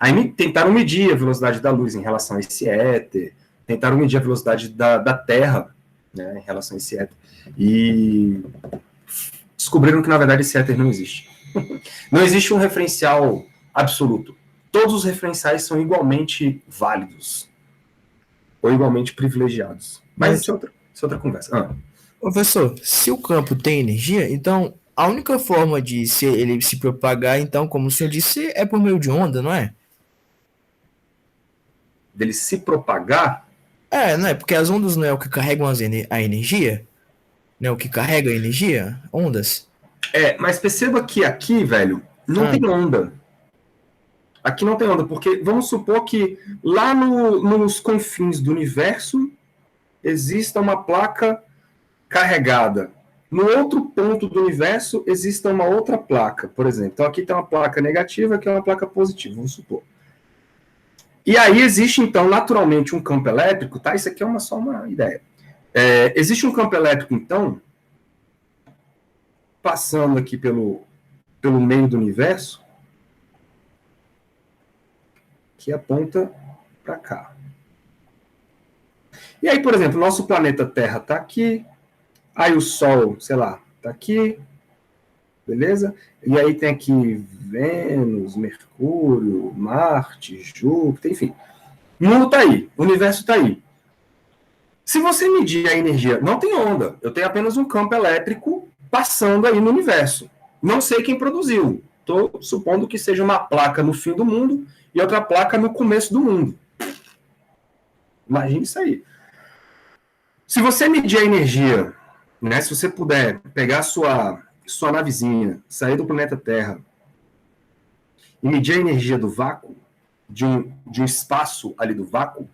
Aí tentaram medir a velocidade da luz em relação a esse éter, tentaram medir a velocidade da Terra, né, em relação a esse éter, e descobriram que, na verdade, esse éter não existe. Não existe um referencial absoluto. Todos os referenciais são igualmente válidos, ou igualmente privilegiados. Mas isso é outra conversa. Professor, se o campo tem energia, então a única forma de ele se propagar, então, como o senhor disse, é por meio de onda, não é? Dele se propagar? Não é? Porque as ondas não é o que carregam a energia? Não é o que carrega a energia? Ondas? Mas perceba que aqui, velho, não tem onda. Aqui não tem onda, porque vamos supor que lá nos confins do universo exista uma placa carregada. No outro ponto do universo exista uma outra placa, por exemplo. Então aqui tem uma placa negativa, aqui é uma placa positiva, vamos supor. E aí existe, então, naturalmente um campo elétrico, tá? Isso aqui é só uma ideia. Existe um campo elétrico, então, passando aqui pelo meio do universo, que aponta para cá. E aí, por exemplo, nosso planeta Terra está aqui, aí o Sol, sei lá, está aqui, beleza? E aí tem aqui Vênus, Mercúrio, Marte, Júpiter, enfim. O mundo está aí, o universo está aí. Se você medir a energia, não tem onda, eu tenho apenas um campo elétrico passando aí no universo. Não sei quem produziu. Estou supondo que seja uma placa no fim do mundo e outra placa no começo do mundo. Imagine isso aí. Se você medir a energia, né, se você puder pegar sua navezinha, sair do planeta Terra e medir a energia do vácuo, de um espaço ali do vácuo,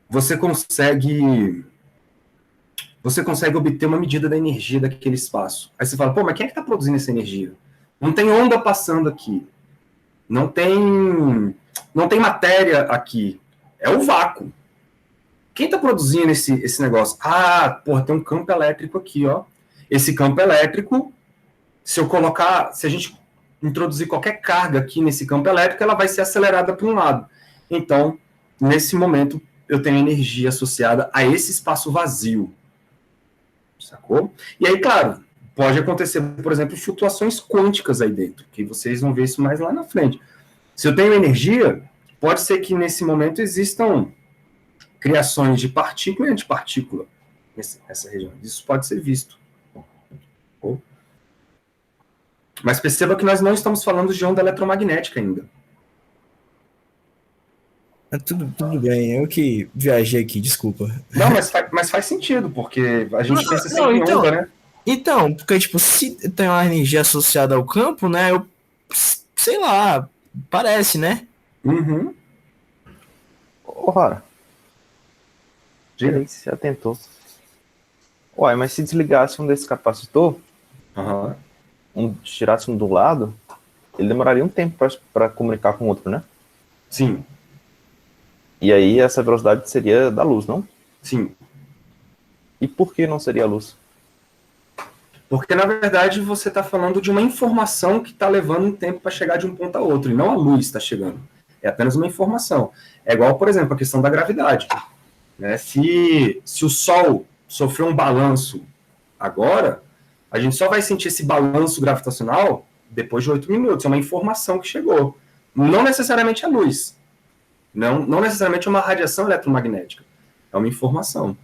você consegue obter uma medida da energia daquele espaço. Aí você fala, pô, mas quem é que está produzindo essa energia? Não tem onda passando aqui. Não tem matéria aqui. É o vácuo. Quem está produzindo esse negócio? Ah, porra, tem um campo elétrico aqui, ó. Esse campo elétrico, se a gente introduzir qualquer carga aqui nesse campo elétrico, ela vai ser acelerada para um lado. Então, nesse momento, eu tenho energia associada a esse espaço vazio. Sacou? E aí, claro, pode acontecer, por exemplo, flutuações quânticas aí dentro, que vocês vão ver isso mais lá na frente. Se eu tenho energia, pode ser que nesse momento existam criações de partícula e antipartícula nessa região. Isso pode ser visto. Mas perceba que nós não estamos falando de onda eletromagnética ainda. Tudo bem, eu que viajei aqui, desculpa. Não, mas faz sentido, porque a gente pensa sempre em onda, né? Então, porque, tipo, se tem uma energia associada ao campo, né, sei lá, parece, né? Uhum. Ora, você já tentou. Uai, mas se desligasse um desse capacitor, tirasse um do lado, ele demoraria um tempo para comunicar com o outro, né? Sim. E aí essa velocidade seria da luz, não? Sim. E por que não seria a luz? Porque, na verdade, você está falando de uma informação que está levando um tempo para chegar de um ponto a outro, e não a luz está chegando. É apenas uma informação. É igual, por exemplo, a questão da gravidade. Né? Se o Sol sofreu um balanço agora, a gente só vai sentir esse balanço gravitacional depois de 8 minutos. É uma informação que chegou. Não necessariamente a luz. Não necessariamente uma radiação eletromagnética. É uma informação.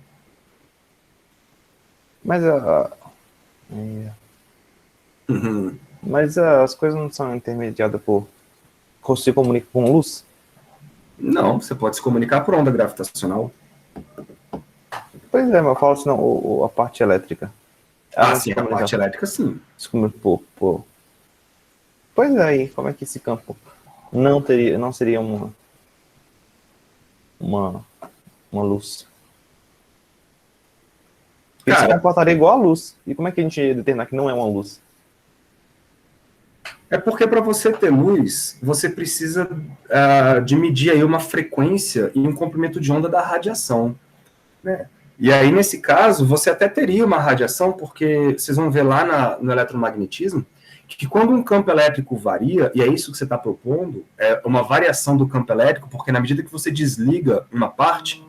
Mas Mas as coisas não são intermediadas por... Você comunica com luz? Não, você pode se comunicar por onda gravitacional. Pois é, mas eu falo assim, não, a parte elétrica. Sim, a parte elétrica, sim. Pois é, aí, como é que esse campo não seria uma luz? Ele se comportaria igual a luz. E como é que a gente ia determinar que não é uma luz? É porque para você ter luz, você precisa de medir aí uma frequência e um comprimento de onda da radiação. Né? E aí, nesse caso, você até teria uma radiação, porque vocês vão ver lá no eletromagnetismo, que quando um campo elétrico varia, e é isso que você está propondo, é uma variação do campo elétrico, porque na medida que você desliga uma parte,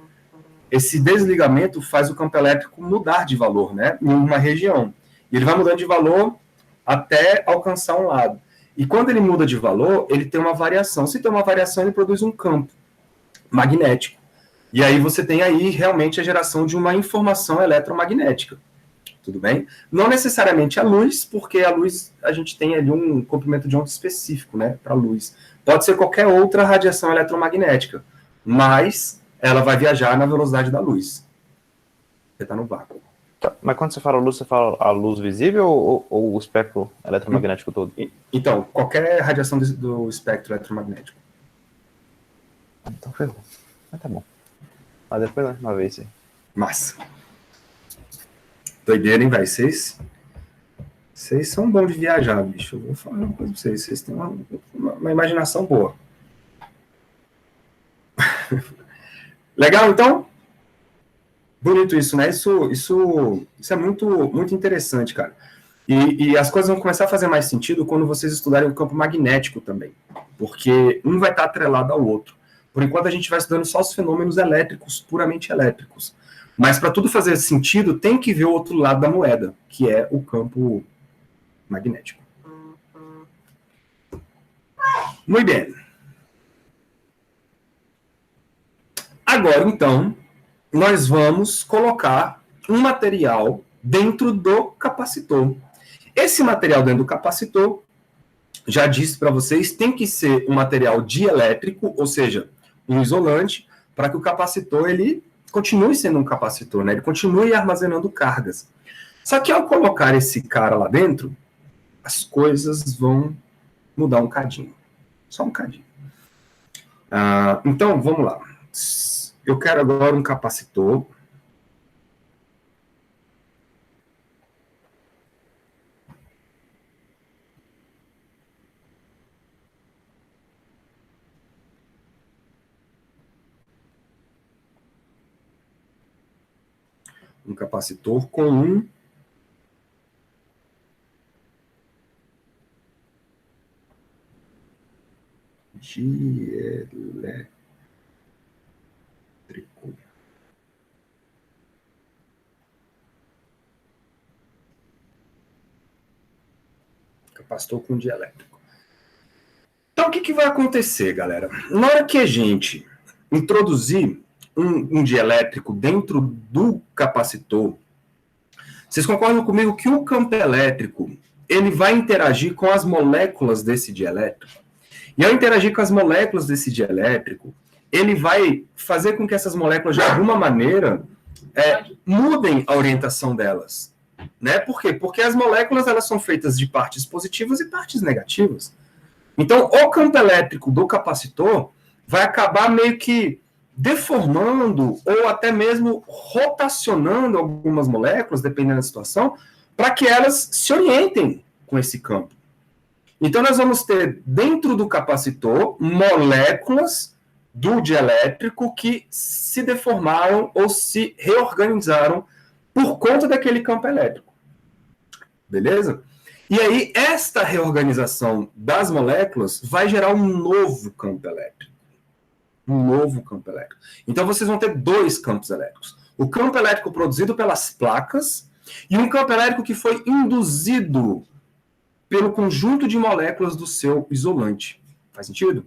esse desligamento faz o campo elétrico mudar de valor, né, em uma região. E ele vai mudando de valor até alcançar um lado. E quando ele muda de valor, ele tem uma variação. Se tem uma variação, ele produz um campo magnético. E aí você tem aí realmente a geração de uma informação eletromagnética. Tudo bem? Não necessariamente a luz, porque a luz, a gente tem ali um comprimento de onda específico, né, para a luz. Pode ser qualquer outra radiação eletromagnética, mas ela vai viajar na velocidade da luz. Você está no vácuo. Tá, mas quando você fala luz, você fala a luz visível ou o espectro eletromagnético todo? Então, qualquer radiação do espectro eletromagnético. Então ferrou. Mas tá bom. Mas depois uma vez aí. Massa. Doideira, hein, velho? Vocês são bons de viajar, bicho. Eu vou falar uma coisa pra vocês. Vocês têm uma imaginação boa. Legal, então? Bonito isso, né? Isso é muito, muito interessante, cara. E as coisas vão começar a fazer mais sentido quando vocês estudarem o campo magnético também. Porque um vai estar atrelado ao outro. Por enquanto, a gente vai estudando só os fenômenos elétricos, puramente elétricos. Mas para tudo fazer sentido, tem que ver o outro lado da moeda, que é o campo magnético. Muito bem. Agora, então, nós vamos colocar um material dentro do capacitor. Esse material dentro do capacitor, já disse para vocês, tem que ser um material dielétrico, ou seja, um isolante, para que o capacitor ele continue sendo um capacitor, né? Ele continue armazenando cargas. Só que ao colocar esse cara lá dentro, as coisas vão mudar um cadinho. Só um cadinho. Então, vamos lá. Eu quero agora um capacitor. Um capacitor com um dielétrico. Capacitor com dielétrico. Então, o que vai acontecer, galera? Na hora que a gente introduzir um dielétrico dentro do capacitor, vocês concordam comigo que o campo elétrico ele vai interagir com as moléculas desse dielétrico? E ao interagir com as moléculas desse dielétrico, ele vai fazer com que essas moléculas, de alguma maneira, mudem a orientação delas. Né? Por quê? Porque as moléculas elas são feitas de partes positivas e partes negativas. Então, o campo elétrico do capacitor vai acabar meio que deformando ou até mesmo rotacionando algumas moléculas, dependendo da situação, para que elas se orientem com esse campo. Então, nós vamos ter dentro do capacitor moléculas do dielétrico que se deformaram ou se reorganizaram por conta daquele campo elétrico. Beleza? E aí, esta reorganização das moléculas vai gerar um novo campo elétrico. Um novo campo elétrico. Então, vocês vão ter dois campos elétricos. O campo elétrico produzido pelas placas e um campo elétrico que foi induzido pelo conjunto de moléculas do seu isolante. Faz sentido?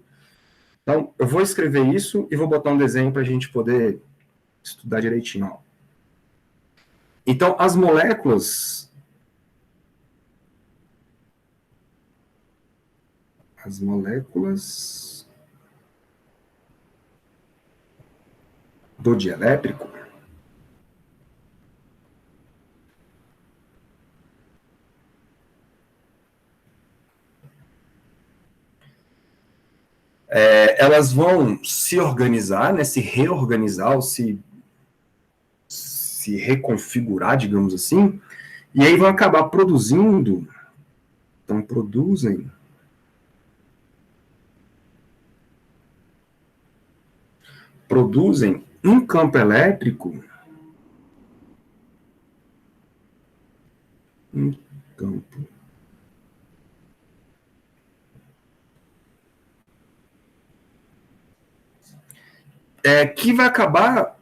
Então, eu vou escrever isso e vou botar um desenho para a gente poder estudar direitinho. Ó. Então, as moléculas do dielétrico elas vão se organizar, né, se reorganizar, ou se reconfigurar, digamos assim, e aí vão acabar produzindo, então produzem um campo elétrico, que vai acabar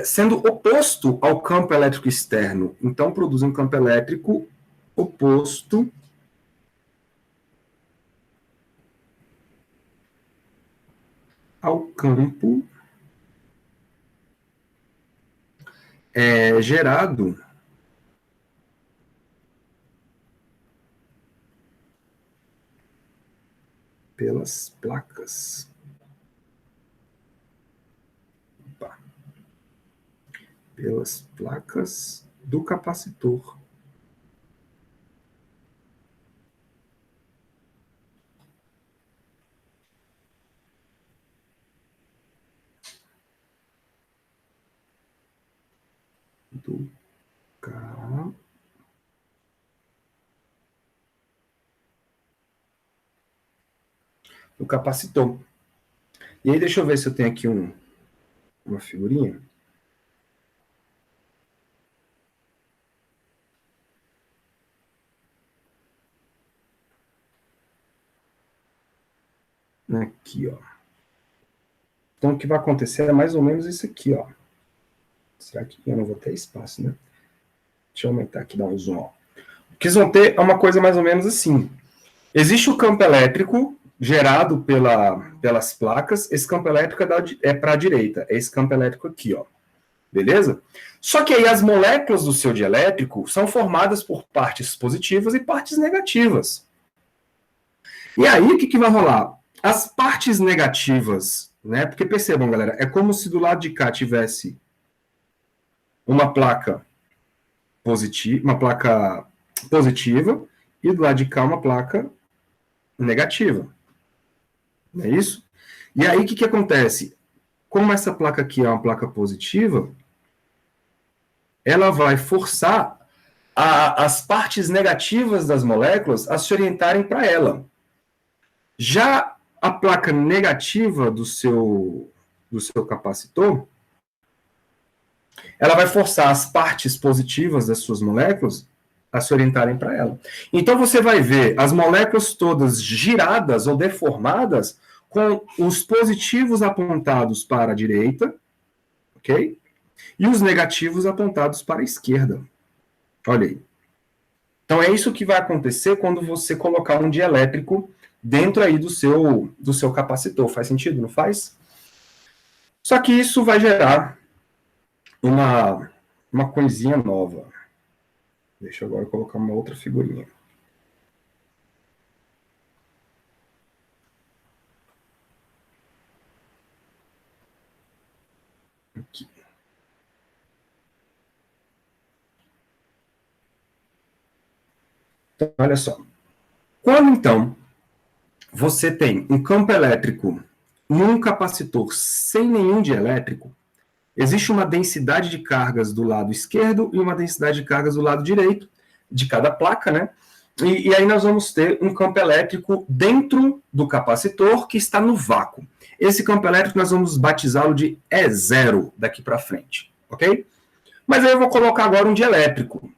sendo oposto ao campo elétrico externo. Então, produz um campo elétrico oposto ao campo gerado pelas placas. Pelas placas do capacitor. Do capacitor. E aí, deixa eu ver se eu tenho aqui uma figurinha. Aqui, ó. Então, o que vai acontecer é mais ou menos isso aqui, ó. Será que eu não vou ter espaço, né? Deixa eu aumentar aqui, dar um zoom, ó. O que eles vão ter é uma coisa mais ou menos assim. Existe o campo elétrico gerado pelas placas. Esse campo elétrico é para a direita. É esse campo elétrico aqui, ó. Beleza? Só que aí as moléculas do seu dielétrico são formadas por partes positivas e partes negativas. E aí, o que vai rolar? As partes negativas, né? Porque percebam, galera, é como se do lado de cá tivesse uma placa positiva e do lado de cá uma placa negativa. Não é isso? E aí, o que acontece? Como essa placa aqui é uma placa positiva, ela vai forçar as partes negativas das moléculas a se orientarem para ela. Já a placa negativa do seu capacitor, ela vai forçar as partes positivas das suas moléculas a se orientarem para ela. Então você vai ver as moléculas todas giradas ou deformadas com os positivos apontados para a direita, ok? E os negativos apontados para a esquerda. Olha aí. Então é isso que vai acontecer quando você colocar um dielétrico dentro aí do seu capacitor. Faz sentido, não faz? Só que isso vai gerar uma coisinha nova. Deixa eu agora colocar uma outra figurinha. Aqui. Então, olha só. Quando, então, você tem um campo elétrico num capacitor sem nenhum dielétrico, existe uma densidade de cargas do lado esquerdo e uma densidade de cargas do lado direito de cada placa, né? E aí nós vamos ter um campo elétrico dentro do capacitor que está no vácuo. Esse campo elétrico nós vamos batizá-lo de E0 daqui para frente, ok? Mas aí eu vou colocar agora um dielétrico.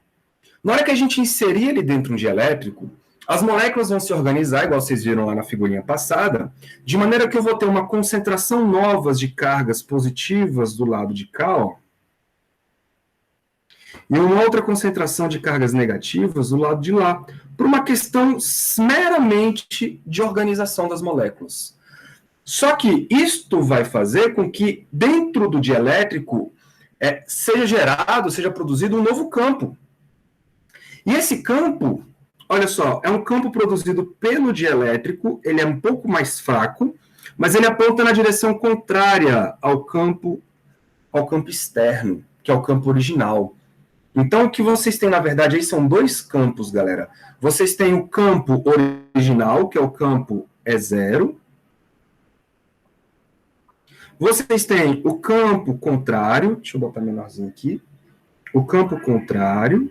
Na hora que a gente inserir ele dentro de um dielétrico, as moléculas vão se organizar, igual vocês viram lá na figurinha passada, de maneira que eu vou ter uma concentração nova de cargas positivas do lado de cá, ó, e uma outra concentração de cargas negativas do lado de lá, por uma questão meramente de organização das moléculas. Só que isto vai fazer com que dentro do dielétrico seja produzido um novo campo. E esse campo, olha só, é um campo produzido pelo dielétrico, ele é um pouco mais fraco, mas ele aponta na direção contrária ao campo externo, que é o campo original. Então, o que vocês têm, na verdade, aí são dois campos, galera. Vocês têm o campo original, que é o campo E0. Vocês têm o campo contrário, deixa eu botar menorzinho aqui. O campo contrário.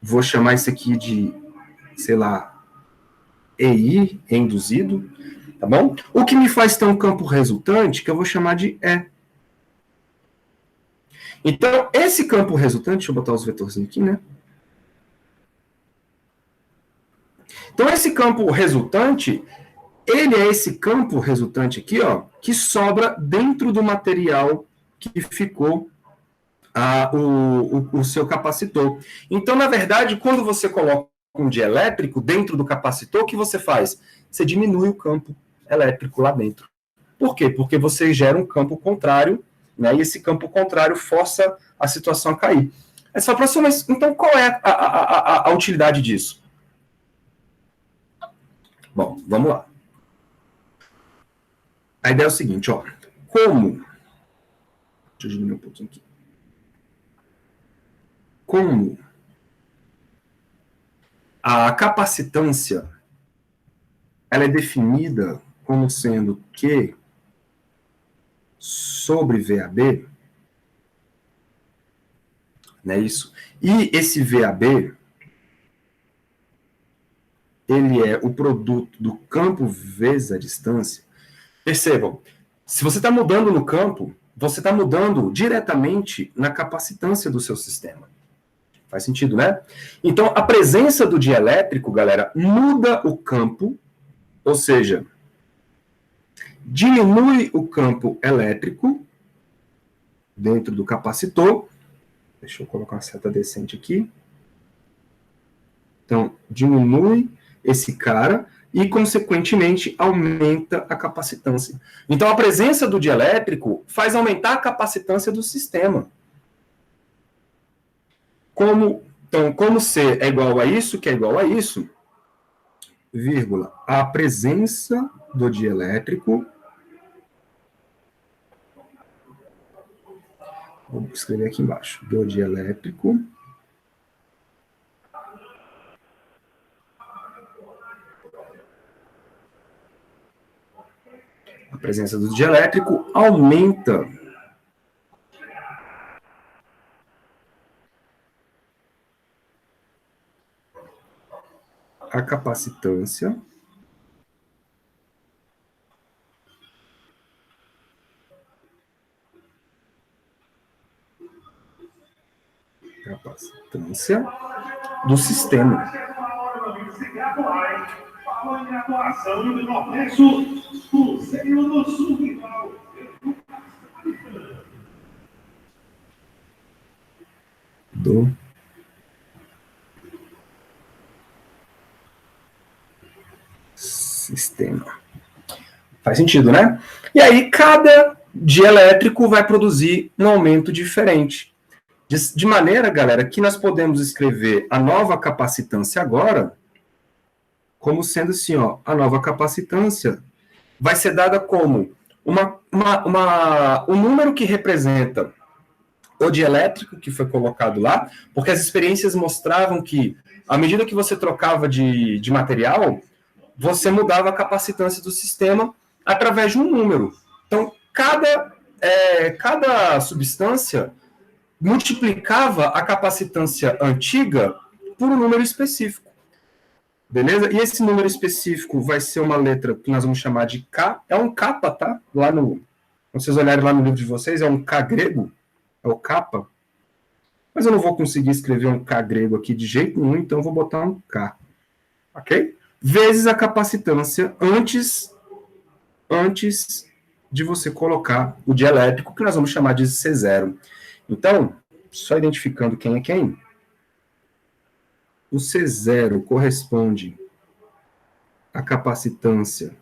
Vou chamar isso aqui de, sei lá, EI, induzido, tá bom? O que me faz ter um campo resultante, que eu vou chamar de E. Então, esse campo resultante, deixa eu botar os vetorzinhos aqui, né? Então, esse campo resultante, ele é esse campo resultante aqui, ó, que sobra dentro do material que ficou o seu capacitor. Então, na verdade, quando você coloca um dielétrico dentro do capacitor, o que você faz? Você diminui o campo elétrico lá dentro. Por quê? Porque você gera um campo contrário, né, e esse campo contrário força a situação a cair. Essa próxima, então, qual é a utilidade disso? Bom, vamos lá. A ideia é o seguinte, ó. Como... Deixa eu diminuir um pouquinho aqui. Como a capacitância ela é definida como sendo Q sobre VAB, não é isso? E esse VAB, ele é o produto do campo vezes a distância. Percebam, se você está mudando no campo, você está mudando diretamente na capacitância do seu sistema. Faz sentido, né? Então, a presença do dielétrico, galera, muda o campo, ou seja, diminui o campo elétrico dentro do capacitor. Deixa eu colocar uma seta decente aqui. Então, diminui esse cara, e, consequentemente, aumenta a capacitância. Então, a presença do dielétrico faz aumentar a capacitância do sistema. Como C é igual a isso, que é igual a isso, vírgula, a presença do dielétrico, vou escrever aqui embaixo, do dielétrico, a presença do dielétrico aumenta a capacitância do sistema. Do sistema. Faz sentido, né? E aí, cada dielétrico vai produzir um aumento diferente. De maneira, galera, que nós podemos escrever a nova capacitância agora como sendo assim, ó, a nova capacitância vai ser dada como um número que representa o dielétrico que foi colocado lá, porque as experiências mostravam que, à medida que você trocava de material, você mudava a capacitância do sistema através de um número. Então, cada substância multiplicava a capacitância antiga por um número específico. Beleza? E esse número específico vai ser uma letra que nós vamos chamar de K. É um kappa, tá? Quando vocês olharem lá no livro de vocês, é um K grego. É o kappa. Mas eu não vou conseguir escrever um K grego aqui de jeito nenhum, então eu vou botar um K. Ok? Vezes a capacitância antes de você colocar o dielétrico, que nós vamos chamar de C0. Então, só identificando quem é quem. O C0 corresponde à capacitância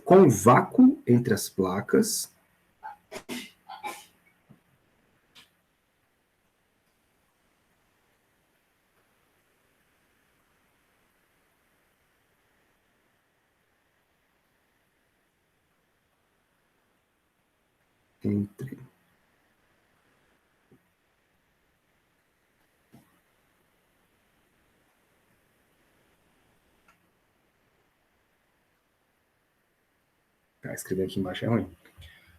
com vácuo entre as placas. Escrever aqui embaixo é ruim.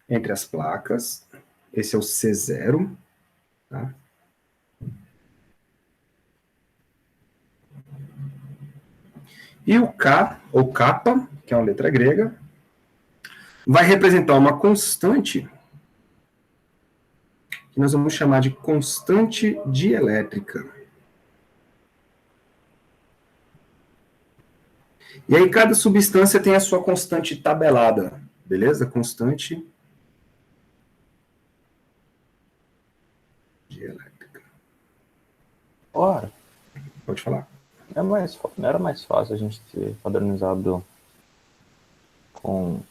Entre as placas, esse é o C0, tá? E o K, ou kappa, que é uma letra grega, vai representar uma constante que nós vamos chamar de constante dielétrica. E aí cada substância tem a sua constante tabelada, beleza? Constante dielétrica. Ora, pode falar. Não era mais fácil a gente ter padronizado com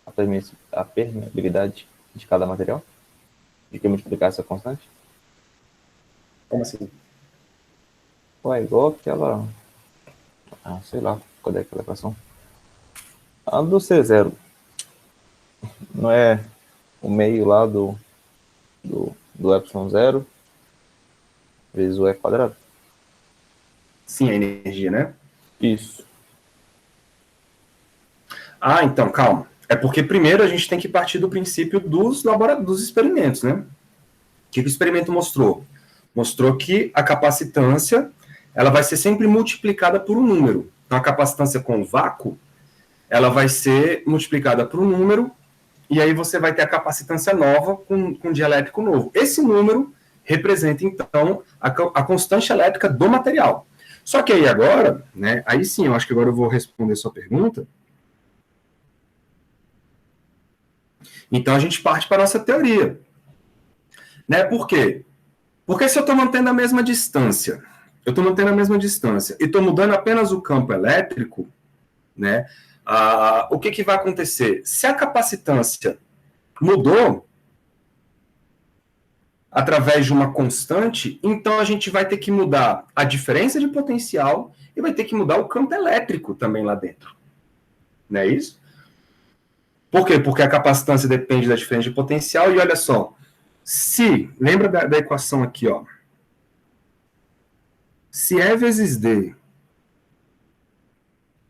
a permeabilidade de cada material? De que multiplicar essa constante? Como assim? Ué, igual aquela... sei lá, qual é aquela equação? A do C0. Não é o meio lá do epsilon 0 vezes o E quadrado? Sim, a energia, né? Isso. Então, calma. É porque primeiro a gente tem que partir do princípio dos experimentos, né? O que o experimento mostrou? Mostrou que a capacitância ela vai ser sempre multiplicada por um número. Então, a capacitância com vácuo, ela vai ser multiplicada por um número, e aí você vai ter a capacitância nova com dielétrico novo. Esse número representa, então, a constante elétrica do material. Só que aí agora, né, aí sim, eu acho que agora eu vou responder sua pergunta. Então a gente parte para a nossa teoria. Né? Por quê? Porque se eu estou mantendo a mesma distância, e estou mudando apenas o campo elétrico, né? O que vai acontecer? Se a capacitância mudou através de uma constante, então a gente vai ter que mudar a diferença de potencial e vai ter que mudar o campo elétrico também lá dentro. Não é isso? Por quê? Porque a capacitância depende da diferença de potencial e olha só, lembra da equação aqui, ó. Se E vezes D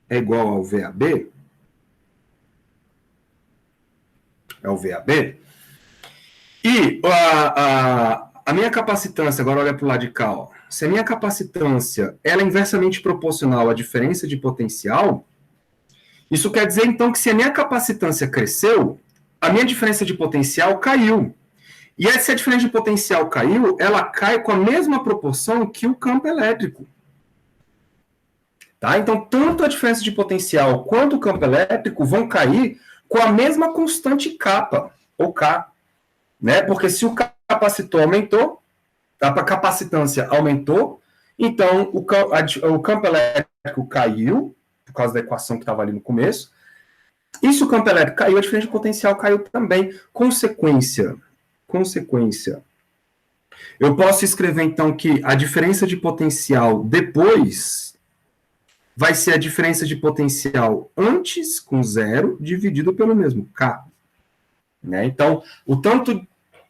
é igual ao VAB, e a minha capacitância, agora olha para o lado de cá, ó, se a minha capacitância ela é inversamente proporcional à diferença de potencial, isso quer dizer, então, que se a minha capacitância cresceu, a minha diferença de potencial caiu. E se a diferença de potencial caiu, ela cai com a mesma proporção que o campo elétrico. Tá? Então, tanto a diferença de potencial quanto o campo elétrico vão cair com a mesma constante kappa, ou K. Né? Porque se o capacitor aumentou, a capacitância aumentou, então o campo elétrico caiu, por causa da equação que estava ali no começo, e se o campo elétrico caiu, a diferença de potencial caiu também. Consequência. Eu posso escrever, então, que a diferença de potencial depois vai ser a diferença de potencial antes com zero dividido pelo mesmo K. Né? Então, o tanto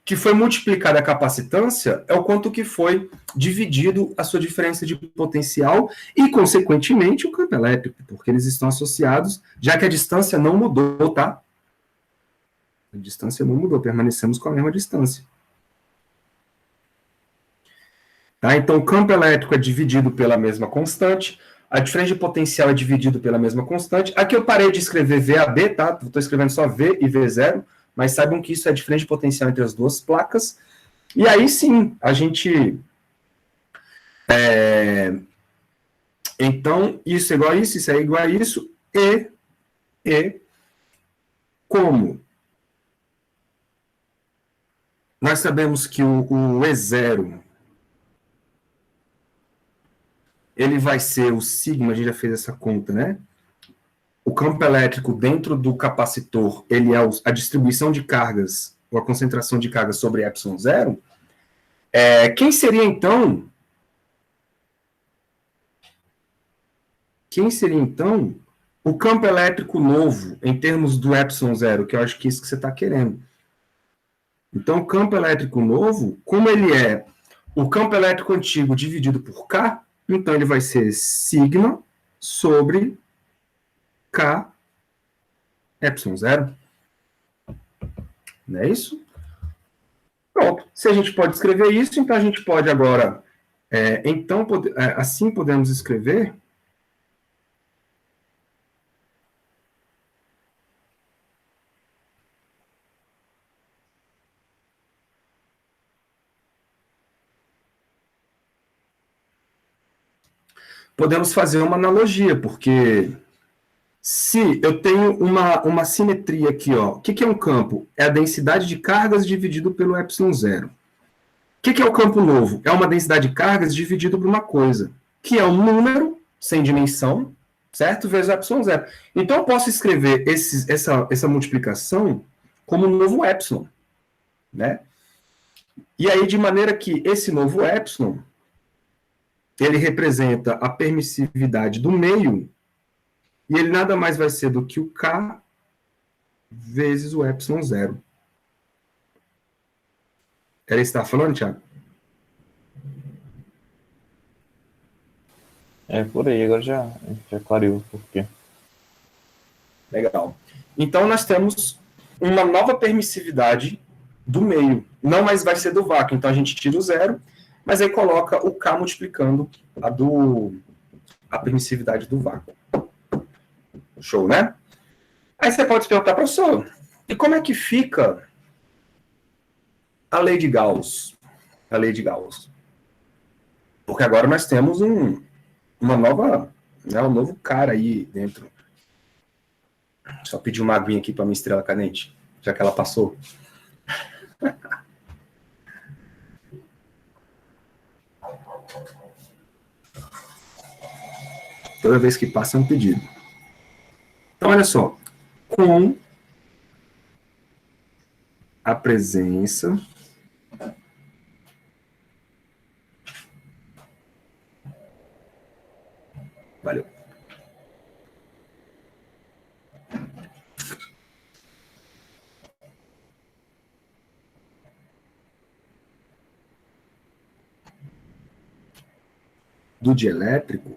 que foi multiplicada a capacitância é o quanto que foi dividido a sua diferença de potencial e, consequentemente, o campo elétrico, porque eles estão associados, já que a distância não mudou, tá? A distância não mudou, permanecemos com a mesma distância. Tá? Então, o campo elétrico é dividido pela mesma constante, a diferença de potencial é dividido pela mesma constante. Aqui eu parei de escrever VAB, tá? Estou escrevendo só V e V0, mas saibam que isso é a diferença de potencial entre as duas placas. E aí sim, a gente... Então, isso é igual a isso é igual a isso, e como nós sabemos que o E0 ele vai ser o sigma, a gente já fez essa conta, né? O campo elétrico dentro do capacitor, ele é a distribuição de cargas, ou a concentração de cargas sobre ε0. Quem seria, então, o campo elétrico novo, em termos do ε0, que eu acho que é isso que você está querendo. Então, o campo elétrico novo, como ele é o campo elétrico antigo dividido por K, então ele vai ser sigma sobre K ε0. Não é isso? Pronto. Se a gente pode escrever isso, então a gente pode agora... assim podemos escrever... Podemos fazer uma analogia, porque se eu tenho uma simetria aqui, ó, o que é um campo? É a densidade de cargas dividido pelo ε0. O que é o campo novo? É uma densidade de cargas dividido por uma coisa, que é um número sem dimensão, certo? Vezes o ε0. Então, eu posso escrever essa multiplicação como um novo ε, né? E aí, de maneira que esse novo ε... ele representa a permissividade do meio, e ele nada mais vai ser do que o K vezes o ε0. Era isso que você estava falando, Thiago? Por aí, agora já clareou o porquê. Legal. Então, nós temos uma nova permissividade do meio. Não mais vai ser do vácuo. Então, a gente tira o zero, mas aí coloca o K multiplicando a permissividade do vácuo. Show, né? Aí você pode se perguntar, professor, e como é que fica a lei de Gauss? A lei de Gauss. Porque agora nós temos uma nova, né, um novo cara aí dentro. Só pedir uma aguinha aqui para minha estrela cadente. já que ela passou. Toda vez que passa é um pedido. Então, olha só. Com a presença valeu. Do dielétrico,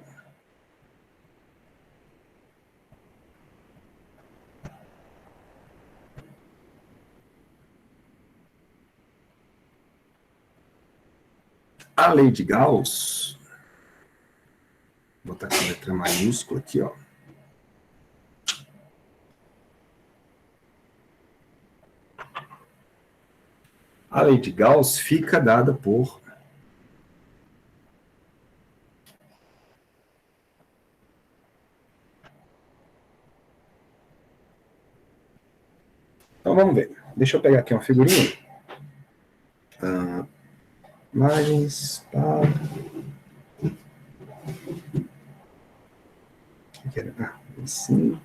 a lei de Gauss, vou botar aqui a letra maiúscula aqui, ó. A lei de Gauss fica dada por então vamos ver. Deixa eu pegar aqui uma figurinha. Imagens, pá. Assim.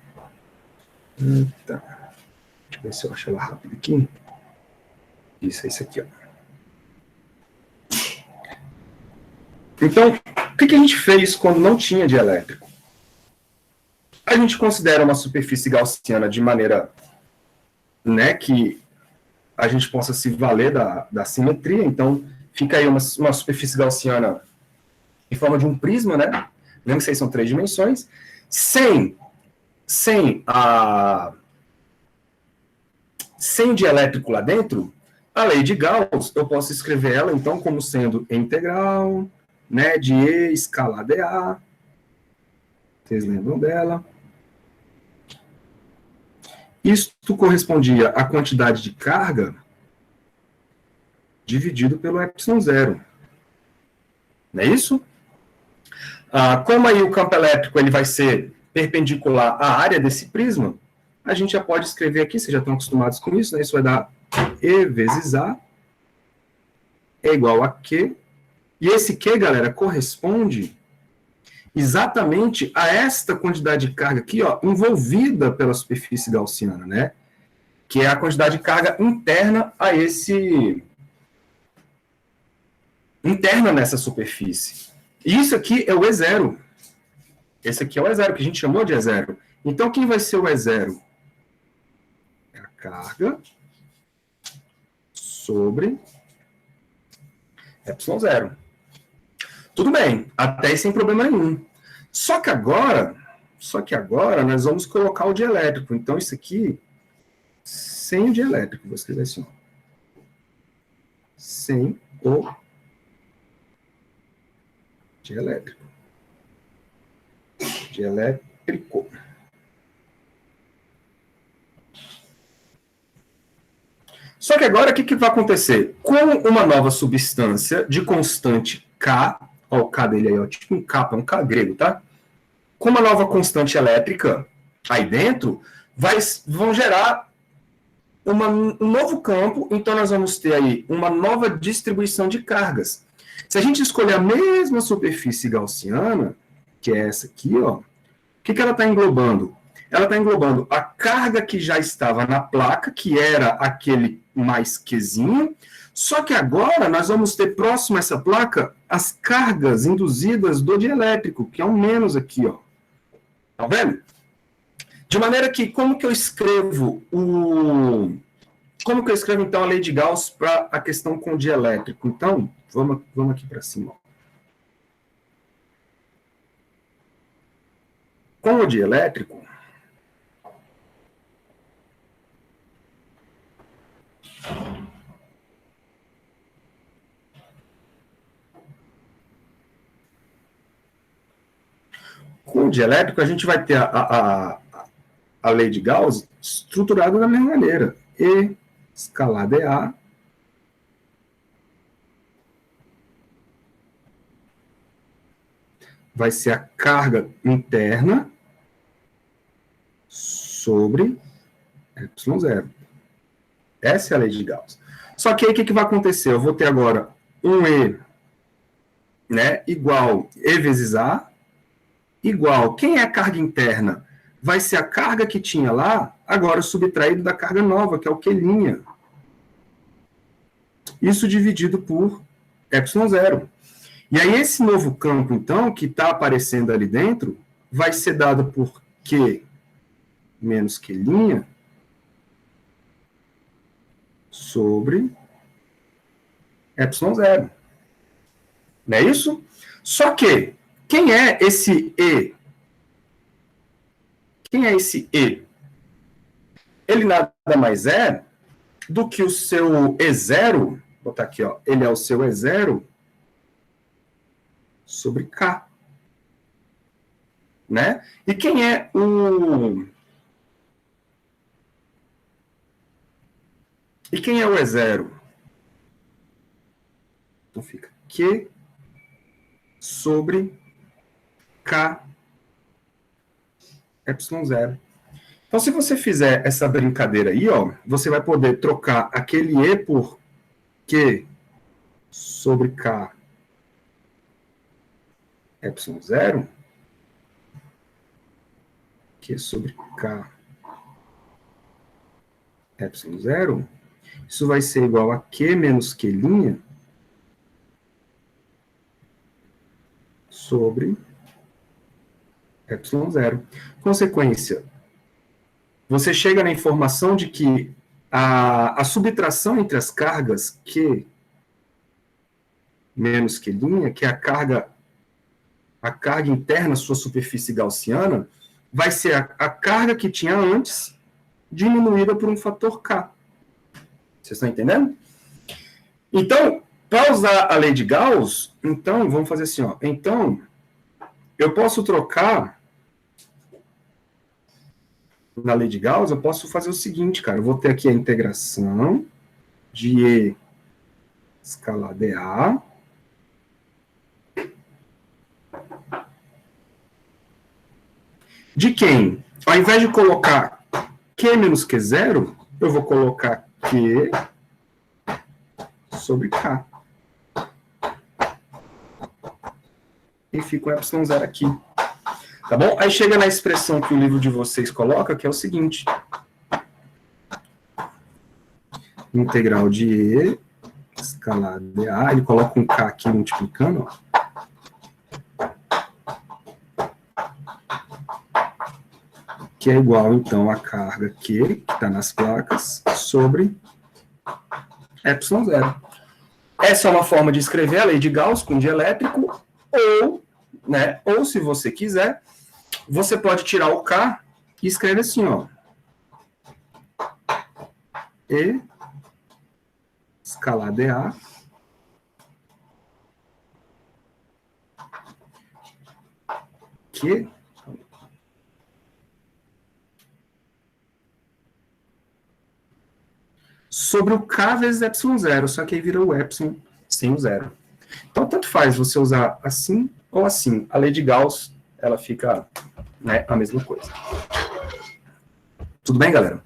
Tá. Deixa eu ver se eu acho ela rápido aqui. Isso, é isso aqui, ó. Então, o que a gente fez quando não tinha dielétrico? A gente considera uma superfície gaussiana de maneira, né, que a gente possa se valer da simetria. Então, fica aí uma superfície gaussiana em forma de um prisma, né? Lembra que vocês são 3 dimensões. Sem dielétrico lá dentro, a lei de Gauss, eu posso escrever ela, então, como sendo integral, né, de E escalada A. Vocês lembram dela? Isto correspondia à quantidade de carga dividido pelo ε0. Não é isso? Como aí o campo elétrico ele vai ser perpendicular à área desse prisma, a gente já pode escrever aqui, vocês já estão acostumados com isso, né? Isso vai dar E vezes A é igual a Q. E esse Q, galera, corresponde exatamente a esta quantidade de carga aqui, ó, envolvida pela superfície gaussiana, né? Que é a quantidade de carga interna a interna nessa superfície. E isso aqui é o E0. Esse aqui é o E0, que a gente chamou de E0. Então, quem vai ser o E0? É a carga sobre ε0. Tudo bem, até aí sem problema nenhum. Só que agora nós vamos colocar o dielétrico. Então, isso aqui, sem o dielétrico, vou escrever assim. Sem o dielétrico. Dielétrico. Só que agora, o que vai acontecer? Com uma nova substância de constante K, ó, o K dele aí, ó, tipo um K, é um K grego, tá? Com uma nova constante elétrica aí dentro, vão gerar um novo campo, então nós vamos ter aí uma nova distribuição de cargas. Se a gente escolher a mesma superfície gaussiana, que é essa aqui, ó, o que ela está englobando? Ela está englobando a carga que já estava na placa, que era aquele mais Qzinho, só que agora nós vamos ter próximo a essa placa as cargas induzidas do dielétrico, que é um menos aqui, ó. Tá vendo? De maneira que, como que eu escrevo, então, a lei de Gauss para a questão com o dielétrico? Então, vamos aqui para cima, ó. Com o dielétrico, a gente vai ter a lei de Gauss estruturada da mesma maneira. E escalada é A vai ser a carga interna sobre ε0. Essa é a lei de Gauss. Só que aí o que vai acontecer? Eu vou ter agora um E, né, igual E vezes A, igual, quem é a carga interna? Vai ser a carga que tinha lá, agora subtraído da carga nova, que é o Q'. Isso dividido por ε0. E aí esse novo campo, então, que está aparecendo ali dentro, vai ser dado por Q menos Q' sobre ε0. Não é isso? Só que, quem é esse E? Quem é esse E? Ele nada mais é do que o seu E0, vou botar aqui, ó, ele é o seu E0 sobre K. Né? E quem é o... E quem é o E0? Então fica Q sobre K ε0. Então, se você fizer essa brincadeira aí, ó, você vai poder trocar aquele E por Q sobre K ε0, Q sobre K ε0, isso vai ser igual a Q menos Q' sobre ε0. Consequência, você chega na informação de que a subtração entre as cargas Q menos Q', que é a carga interna à sua superfície gaussiana, vai ser a carga que tinha antes, diminuída por um fator K. Vocês estão entendendo? Então, para usar a lei de Gauss, então, vamos fazer assim, ó. Então, eu posso trocar na lei de Gauss, eu posso fazer o seguinte, cara, eu vou ter aqui a integração de E escalar dA de quem? Ao invés de colocar Q menos Q0, eu vou colocar Q sobre K. E fica o ε0 aqui. Tá bom? Aí chega na expressão que o livro de vocês coloca, que é o seguinte. Integral de E escalar dA, ele coloca um K aqui multiplicando, ó. Que é igual, então, a carga Q, que está nas placas, sobre ε0. Essa é uma forma de escrever a lei de Gauss com dielétrico, ou, né, ou se você quiser, você pode tirar o K e escrever assim, ó. E escalar dA que sobre o K vezes ε0, só que aí vira o epsilon sem o zero. Então, tanto faz você usar assim ou assim. A lei de Gauss, ela fica, né, a mesma coisa. Tudo bem, galera?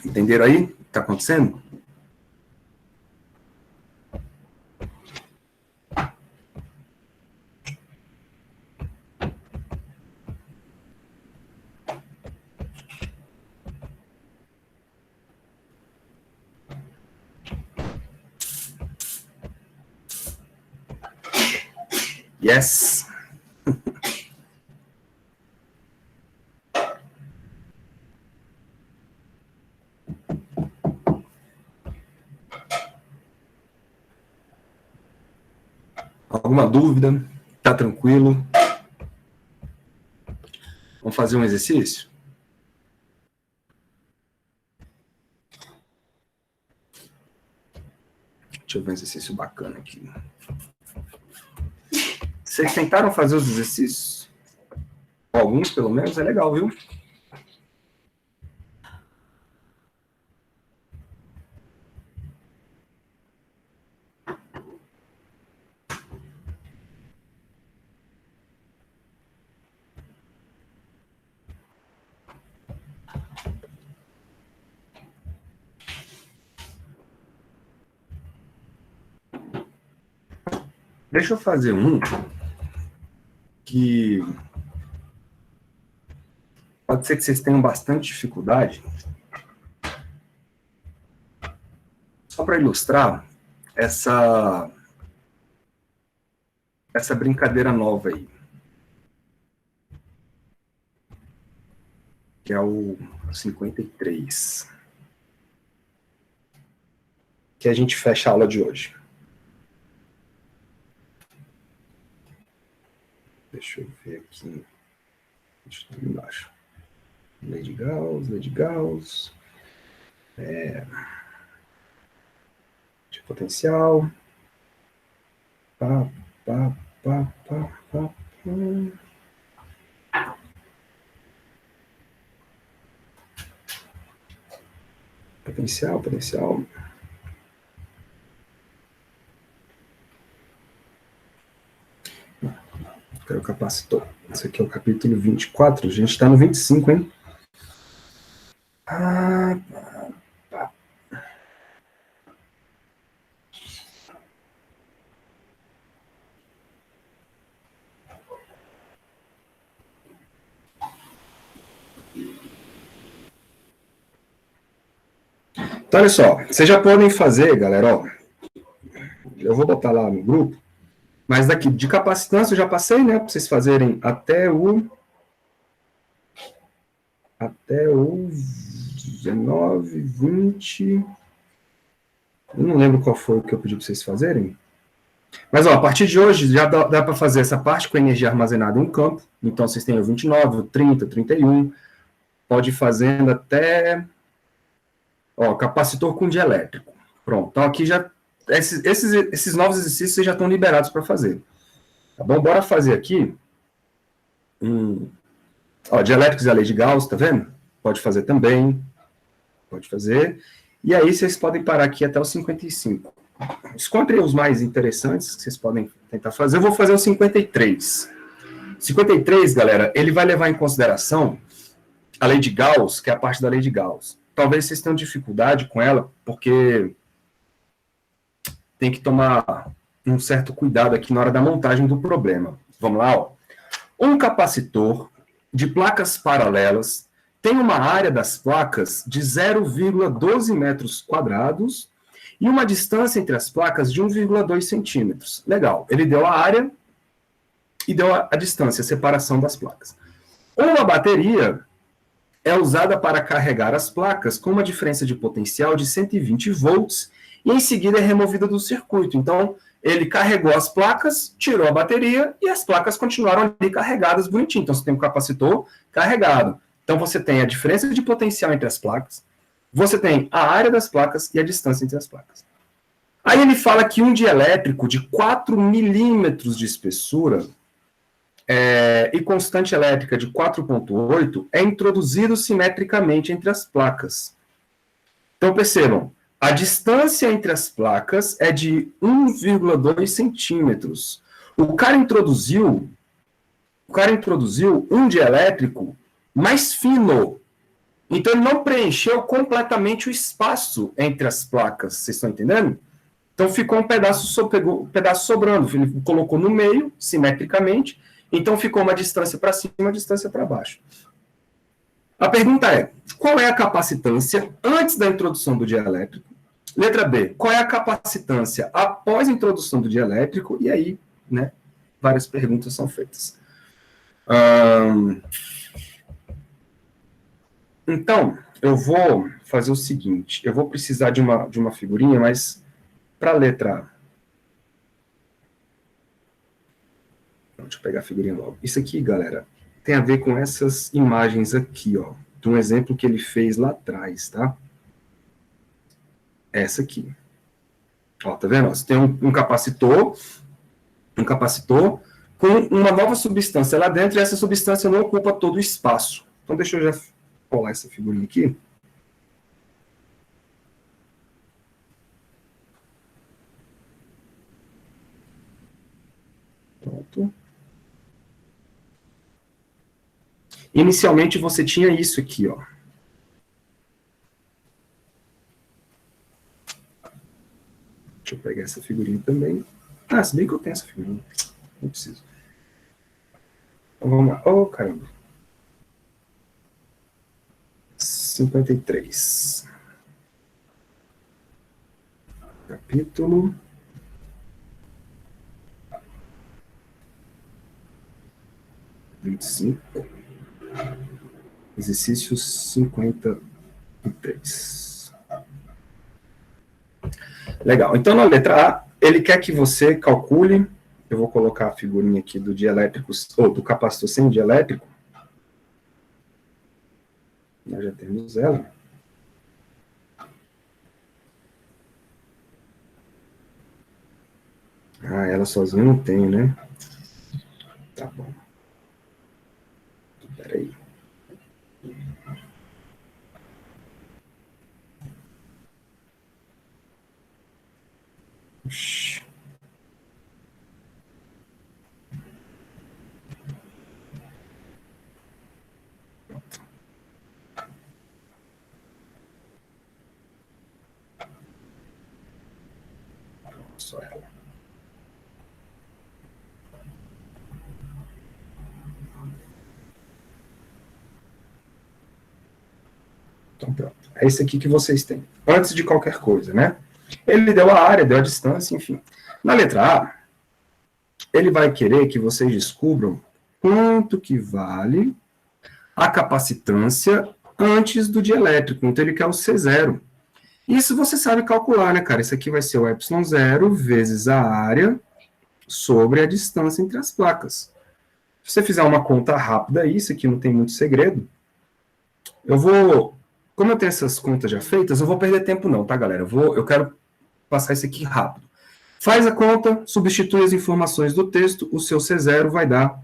Entenderam aí o que está acontecendo? Yes. Alguma dúvida? Tá tranquilo? Vamos fazer um exercício? Deixa eu ver um exercício bacana aqui. Vocês tentaram fazer os exercícios? Alguns, pelo menos, é legal, viu? Deixa eu fazer um que pode ser que vocês tenham bastante dificuldade. Só para ilustrar essa brincadeira nova aí. Que é o 53. Que a gente fecha a aula de hoje. Deixa eu ver aqui. Deixa eu ver embaixo. Lady Gauss. De potencial. Pá. Potencial. Quero o capacitor. Esse aqui é o capítulo 24. A gente está no 25, hein? Então, olha só. Vocês já podem fazer, galera, ó. Eu vou botar lá no grupo. Mas daqui, de capacitância, eu já passei, né? Para vocês fazerem até o 19, 20... Eu não lembro qual foi o que eu pedi para vocês fazerem. Mas, ó, a partir de hoje, já dá para fazer essa parte com energia armazenada em um campo. Então, vocês têm o 29, o 30, o 31. Pode ir fazendo até... Ó, capacitor com dielétrico. Pronto. Então, aqui já... Esses novos exercícios vocês já estão liberados para fazer. Tá bom? Bora fazer aqui. Ó, dielétricos e a lei de Gauss, tá vendo? Pode fazer também. Pode fazer. E aí vocês podem parar aqui até o 55. Escolhem os mais interessantes que vocês podem tentar fazer. Eu vou fazer o 53. 53, galera, ele vai levar em consideração a lei de Gauss, que é a parte da lei de Gauss. Talvez vocês tenham dificuldade com ela, porque tem que tomar um certo cuidado aqui na hora da montagem do problema. Vamos lá, ó. Um capacitor de placas paralelas tem uma área das placas de 0,12 metros quadrados e uma distância entre as placas de 1,2 centímetros. Legal. Ele deu a área e deu a distância, a separação das placas. Uma bateria é usada para carregar as placas com uma diferença de potencial de 120 volts e em seguida é removida do circuito. Então, ele carregou as placas, tirou a bateria e as placas continuaram ali carregadas bonitinho. Então, você tem um capacitor carregado. Então, você tem a diferença de potencial entre as placas, você tem a área das placas e a distância entre as placas. Aí ele fala que um dielétrico de 4 milímetros de espessura e constante elétrica de 4,8 é introduzido simetricamente entre as placas. Então, percebam, a distância entre as placas é de 1,2 centímetros. O cara introduziu um dielétrico mais fino. Então, ele não preencheu completamente o espaço entre as placas. Vocês estão entendendo? Então, ficou um pedaço sobrando. Ele colocou no meio, simetricamente. Então, ficou uma distância para cima e uma distância para baixo. A pergunta é, qual é a capacitância antes da introdução do dielétrico? Letra B, qual é a capacitância após a introdução do dielétrico? E aí, né, várias perguntas são feitas. Então, eu vou fazer o seguinte, eu vou precisar de uma figurinha, mas para a letra... Deixa eu pegar a figurinha logo. Isso aqui, galera, tem a ver com essas imagens aqui, ó, de um exemplo que ele fez lá atrás, tá? Essa aqui. Ó, tá vendo? Você tem um capacitor com uma nova substância lá dentro e essa substância não ocupa todo o espaço. Então, deixa eu já colar essa figurinha aqui. Pronto. Inicialmente, você tinha isso aqui, ó. Deixa eu pegar essa figurinha também. Ah, se bem que eu tenho essa figurinha. Não preciso. Então vamos lá. Oh, caramba. 53. Capítulo. Exercício 53. Legal. Então, na letra A, ele quer que você calcule. Eu vou colocar a figurinha aqui do dielétrico, ou do capacitor semidielétrico. Nós já temos ela. Ah, ela sozinha não tem, né? Tá bom. Peraí. Oxi. Só ela. Então, pronto. É esse aqui que vocês têm. Antes de qualquer coisa, né? Ele deu a área, deu a distância, enfim. Na letra A, ele vai querer que vocês descubram quanto que vale a capacitância antes do dielétrico. Então, ele quer o C0. Isso você sabe calcular, né, cara? Isso aqui vai ser o ε0 vezes a área sobre a distância entre as placas. Se você fizer uma conta rápida aí, isso aqui não tem muito segredo. Como eu tenho essas contas já feitas, eu vou perder tempo não, tá, galera? Eu quero passar isso aqui rápido. Faz a conta, substitui as informações do texto, o seu C0 vai dar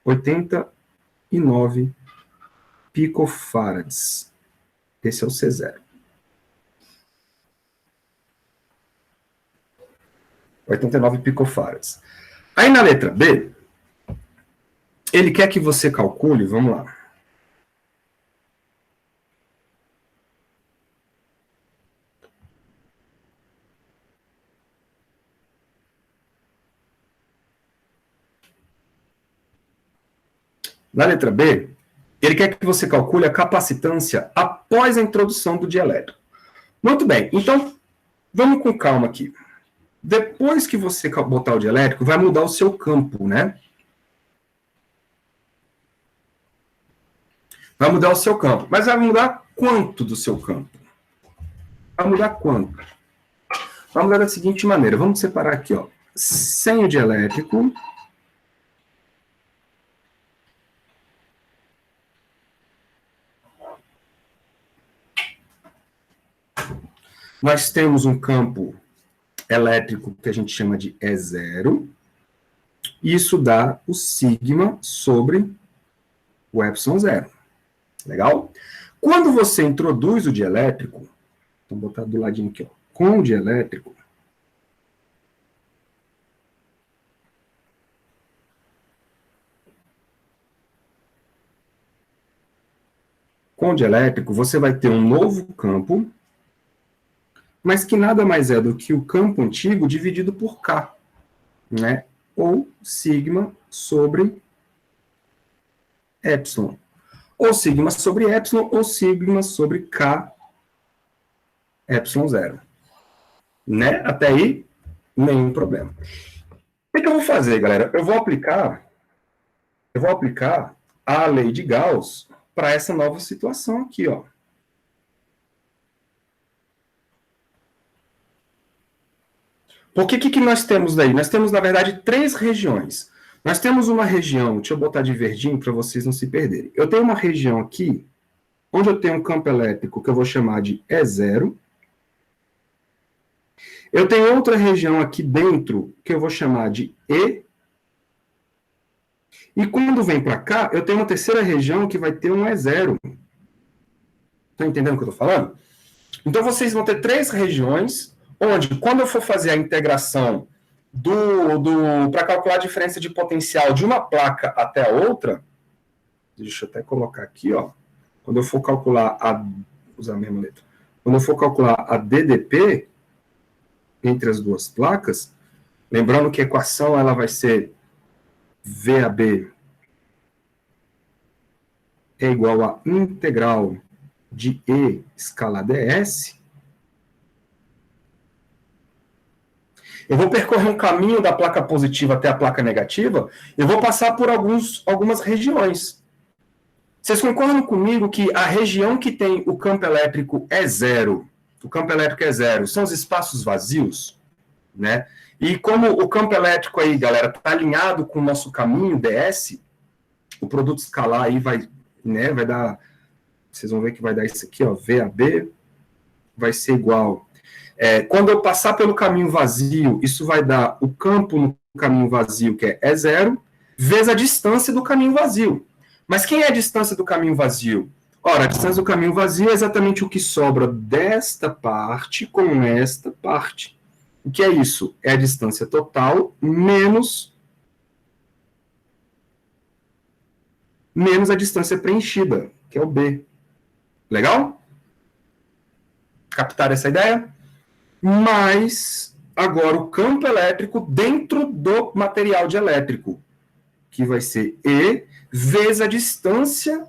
89 picofarads. Esse é o C0. 89 picofarads. Aí na letra B, ele quer que você calcule, vamos lá. Na letra B, ele quer que você calcule a capacitância após a introdução do dielétrico. Muito bem, então, vamos com calma aqui. Depois que você botar o dielétrico, vai mudar o seu campo, né? Vai mudar o seu campo. Mas vai mudar quanto do seu campo? Vai mudar quanto? Vai mudar da seguinte maneira. Vamos separar aqui, ó. Sem o dielétrico. Nós temos um campo elétrico que a gente chama de E0. Isso dá o sigma sobre o ε0. Legal? Quando você introduz o dielétrico, vou botar do ladinho aqui, ó, com o dielétrico, você vai ter um novo campo, mas que nada mais é do que o campo antigo dividido por K, né? Ou sigma sobre epsilon. Ou sigma sobre epsilon, ou sigma sobre K epsilon 0. Né? Até aí, nenhum problema. O que eu vou fazer, galera? Eu vou aplicar a lei de Gauss para essa nova situação aqui, ó. Porque o que nós temos daí? Nós temos, na verdade, 3 regiões. Nós temos uma região, deixa eu botar de verdinho para vocês não se perderem. Eu tenho uma região aqui, onde eu tenho um campo elétrico que eu vou chamar de E0. Eu tenho outra região aqui dentro, que eu vou chamar de E. E quando vem para cá, eu tenho uma terceira região que vai ter um E0. Estão entendendo o que eu estou falando? Então, vocês vão ter 3 regiões, onde, quando eu for fazer a integração para calcular a diferença de potencial de uma placa até a outra, deixa eu até colocar aqui, ó, quando eu for calcular usar a mesma letra, quando eu for calcular a DDP entre as duas placas, Lembrando que a equação ela vai ser VAB é igual a integral de E escala ds. Eu vou percorrer um caminho da placa positiva até a placa negativa, eu vou passar por algumas regiões. Vocês concordam comigo que a região que tem o campo elétrico é zero, o campo elétrico é zero, são os espaços vazios, né? E como o campo elétrico aí, galera, está alinhado com o nosso caminho ds, o produto escalar aí vai, né, vai dar, vocês vão ver que vai dar isso aqui, ó, VAB vai ser igual. Quando eu passar pelo caminho vazio, isso vai dar o campo no caminho vazio, que é zero, vezes a distância do caminho vazio. Mas quem é a distância do caminho vazio? Ora, a distância do caminho vazio é exatamente o que sobra desta parte com esta parte. O que é isso? É a distância total menos a distância preenchida, que é o B. Legal? Captaram essa ideia? Mas, agora, o campo elétrico dentro do material de elétrico, que vai ser E vezes a distância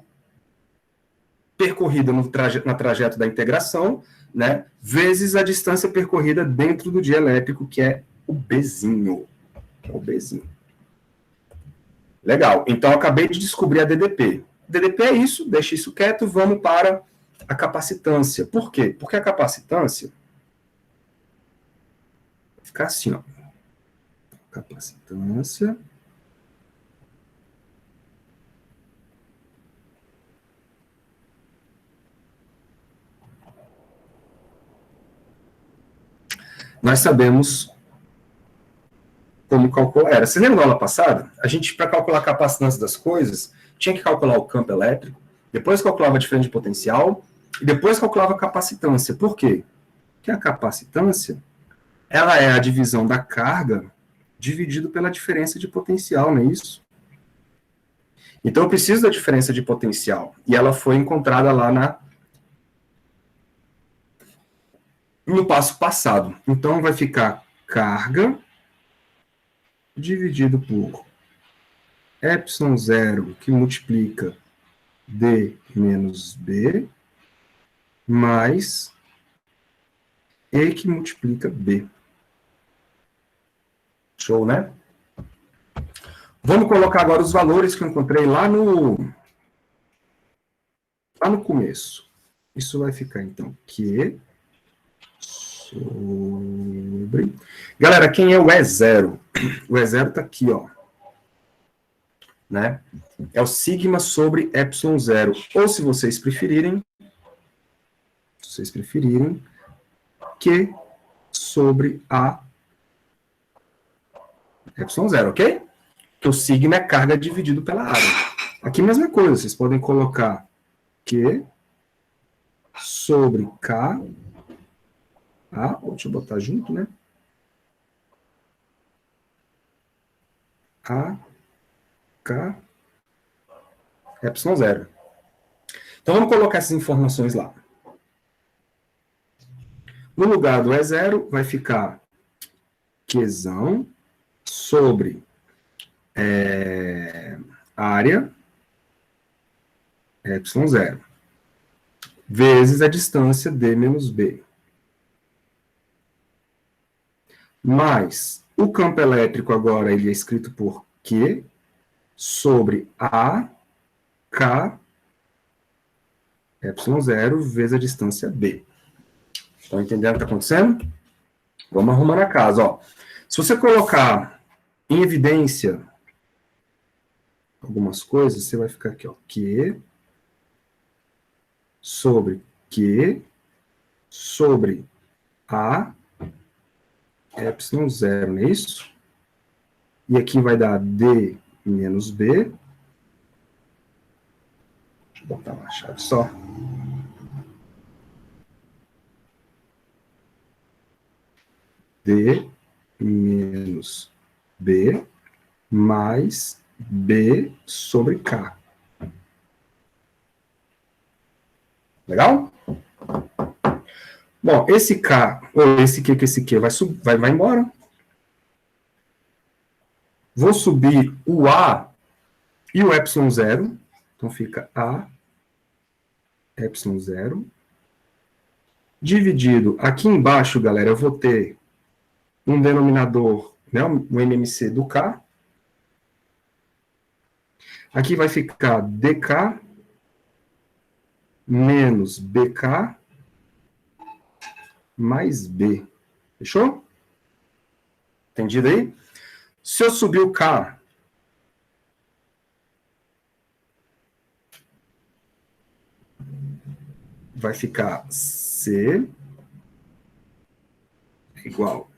percorrida na trajeto da integração, né, vezes a distância percorrida dentro do dielétrico, que é o Bzinho. Que é o Bzinho. Legal. Então, eu acabei de descobrir a DDP. DDP é isso, deixa isso quieto, vamos para a capacitância. Por quê? Porque a capacitância vai ficar assim, ó. Capacitância. Nós sabemos como calcular. Você lembra da aula passada? A gente, para calcular a capacitância das coisas, tinha que calcular o campo elétrico, depois calculava a diferença de potencial, e depois calculava a capacitância. Por quê? Porque a capacitância, ela é a divisão da carga dividido pela diferença de potencial, não é isso? Então, eu preciso da diferença de potencial. E ela foi encontrada lá no passo passado. Então, vai ficar carga dividido por ε0, que multiplica D menos B, mais E que multiplica B. Show, né? Vamos colocar agora os valores que eu encontrei lá no começo. Isso vai ficar, então, Q sobre... Galera, quem é o E0? O E0 está aqui, ó. Né? É o sigma sobre ε0. Ou, se vocês preferirem, Q sobre A ε0, ok? Que o sigma é carga dividido pela área. Aqui, mesma coisa, vocês podem colocar Q sobre K. Deixa eu botar junto, né? A, K, ε0. Então, vamos colocar essas informações lá. No lugar do E0, vai ficar Qzão sobre área ε0 vezes a distância D menos B. Mas o campo elétrico agora ele é escrito por Q sobre A, K, ε0 vezes a distância B. Estão entendendo o que está acontecendo? Vamos arrumar na casa, ó. Se você colocar em evidência algumas coisas, você vai ficar aqui, ó. Q sobre A, ε0, não é isso? E aqui vai dar D menos B. Deixa eu botar uma chave só. D menos B mais B sobre K. Legal? Bom, esse K, ou esse Q, vai embora. Vou subir o A e o ε0. Então fica A, ε0. Dividido, aqui embaixo, galera, eu vou ter um denominador, né, um MMC do K. Aqui vai ficar DK menos BK mais B. Fechou? Entendido aí? Se eu subir o K, vai ficar C igual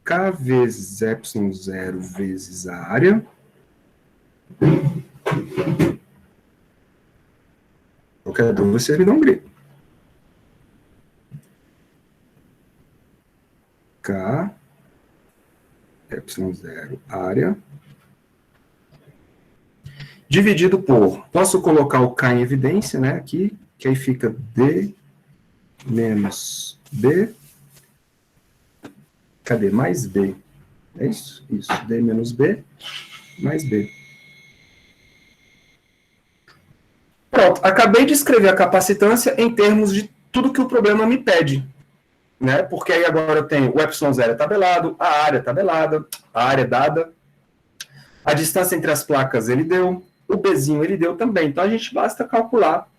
K vezes ε0 vezes a área. Qualquer dúvida, vocês me dão um grito. K, ε0, área, dividido por, posso colocar o K em evidência, né, aqui, que aí fica D menos B, cadê? Mais B, é isso? Isso, D menos B, mais B. Pronto, acabei de escrever a capacitância em termos de tudo que o problema me pede, né? Porque aí agora eu tenho o ε0 tabelado, a área tabelada, a área dada, a distância entre as placas ele deu, o Bzinho ele deu também. Então a gente basta calcular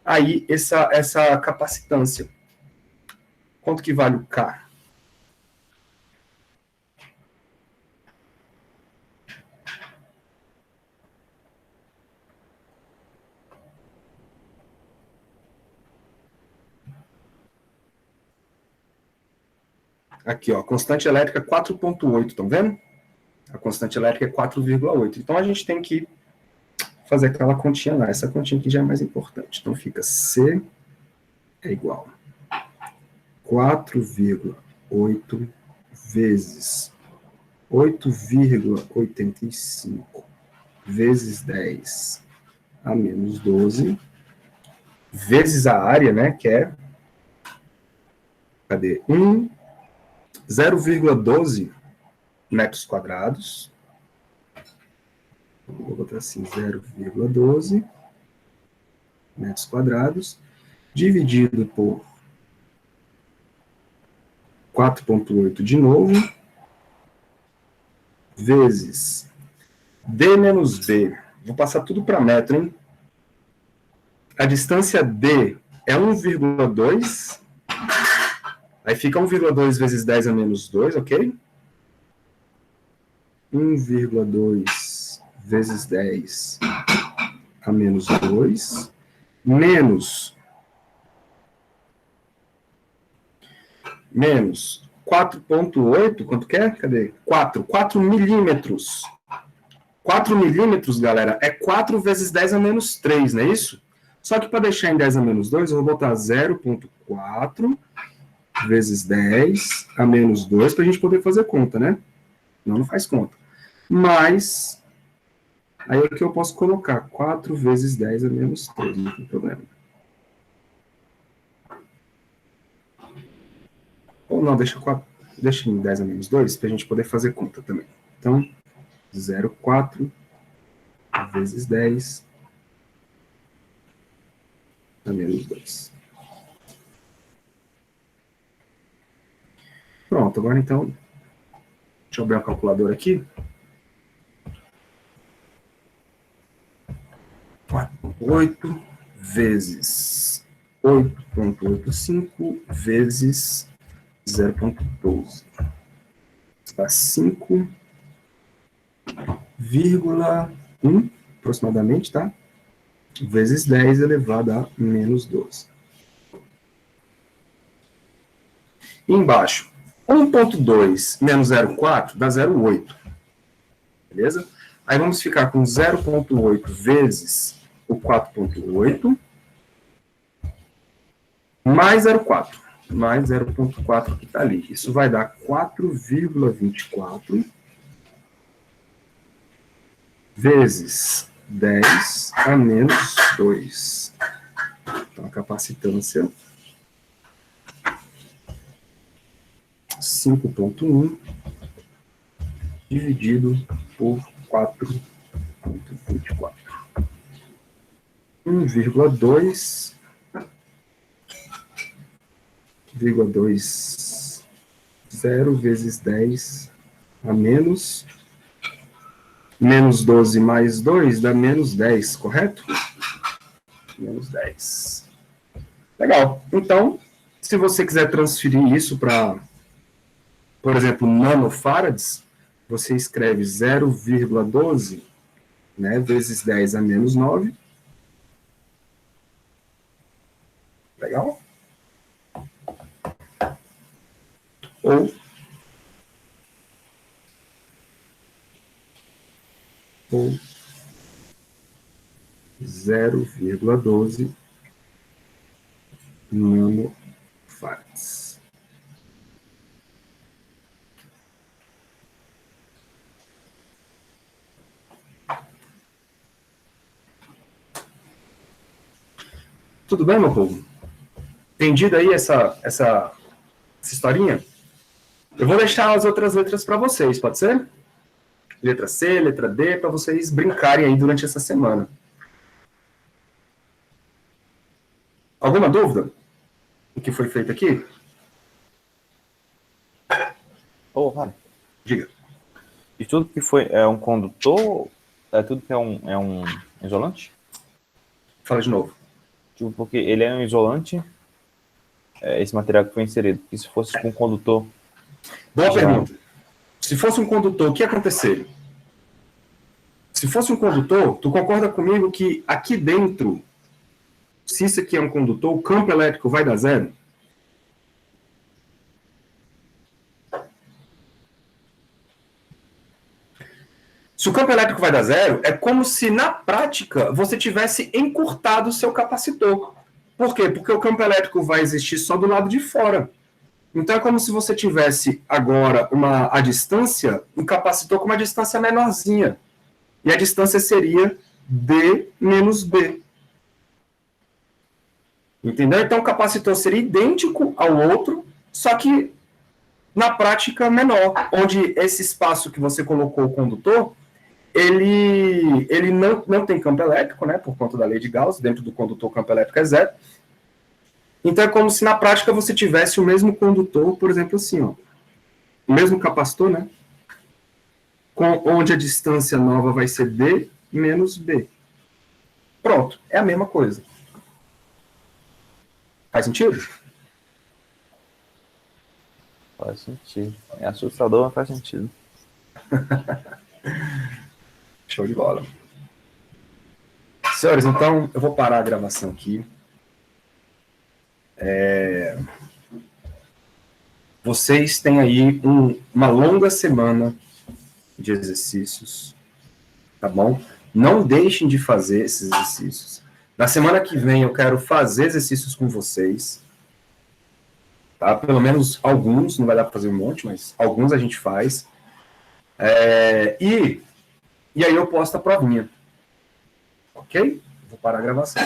aí essa capacitância. Quanto que vale o K? Aqui, ó, constante elétrica 4,8, estão vendo? A constante elétrica é 4,8. Então, a gente tem que fazer aquela continha lá. Essa continha aqui já é mais importante. Então, fica C é igual a 4,8 vezes 8,85 vezes 10 a menos 12, vezes a área, né, que é, cadê? 0,12 metros quadrados. Vou botar assim, 0,12 metros quadrados, dividido por 4,8 de novo, vezes D menos B. Vou passar tudo para metro, hein? A distância D é 1,2. Aí fica 1,2 vezes 10 a menos 2, ok? 1,2 vezes 10 a menos 2, menos 4,8, quanto que é? Cadê? 4 milímetros. 4 milímetros, galera, é 4 vezes 10 a menos 3, não é isso? Só que para deixar em 10 a menos 2, eu vou botar 0,4 vezes 10 a menos 2, para a gente poder fazer conta, né? Não faz conta. Mas, aí é que eu posso colocar 4 vezes 10 a menos 3, não tem problema. Ou não, deixa em 10 a menos 2, para a gente poder fazer conta também. Então, 0,4 vezes 10 a menos 2. Pronto, agora então, deixa eu abrir a calculadora aqui. 8 vezes 8,85 vezes 0,12. Dá 5,1 aproximadamente, tá? Vezes 10 elevado a menos 12. E embaixo, 1,2 menos 0,4 dá 0,8. Beleza? Aí vamos ficar com 0,8 vezes o 4,8 mais 0,4. Mais 0,4 que está ali. Isso vai dar 4,24 vezes 10 a menos 2. Então, a capacitância 5,1 dividido por 4,24. 1,2 0 vezes 10 a menos 12 mais 2 dá menos 10, correto? Menos 10. Legal. Então, se você quiser transferir isso para, por exemplo, nanofarads, você escreve 0,12, né, vezes 10 a menos 9. Legal? Ou 0,12 nanofarads. Tudo bem, meu povo? Entendido aí essa historinha? Eu vou deixar as outras letras para vocês, pode ser? Letra C, letra D, para vocês brincarem aí durante essa semana. Alguma dúvida do que foi feito aqui? Ô, Rara, Diga. e tudo que foi é um condutor, é tudo que é um isolante? Fala de novo. Tipo, porque ele é um isolante, esse material que foi inserido. E se fosse com um condutor? Boa Já. pergunta. Se fosse um condutor, o que ia acontecer? Se fosse um condutor, tu concorda comigo que aqui dentro, se isso aqui é um condutor, o campo elétrico vai dar zero? Se o campo elétrico vai dar zero, é como se na prática você tivesse encurtado o seu capacitor. Por quê? Porque o campo elétrico vai existir só do lado de fora. Então é como se você tivesse agora a distância, um capacitor com uma distância menorzinha. E a distância seria D menos B. Entendeu? Então o capacitor seria idêntico ao outro, só que na prática menor, onde esse espaço que você colocou o condutor, ele não tem campo elétrico, né, por conta da lei de Gauss, dentro do condutor o campo elétrico é zero. Então é como se na prática você tivesse o mesmo condutor, por exemplo, assim, ó, o mesmo capacitor, né, onde a distância nova vai ser D menos B. Pronto, é a mesma coisa. Faz sentido? Faz sentido. É assustador, mas faz sentido. Show de bola. Senhores, então eu vou parar a gravação aqui. Vocês têm aí uma longa semana de exercícios, tá bom? Não deixem de fazer esses exercícios. Na semana que vem eu quero fazer exercícios com vocês, tá? Pelo menos alguns, não vai dar para fazer um monte, mas alguns a gente faz. E aí eu posto a provinha, ok? Vou parar a gravação.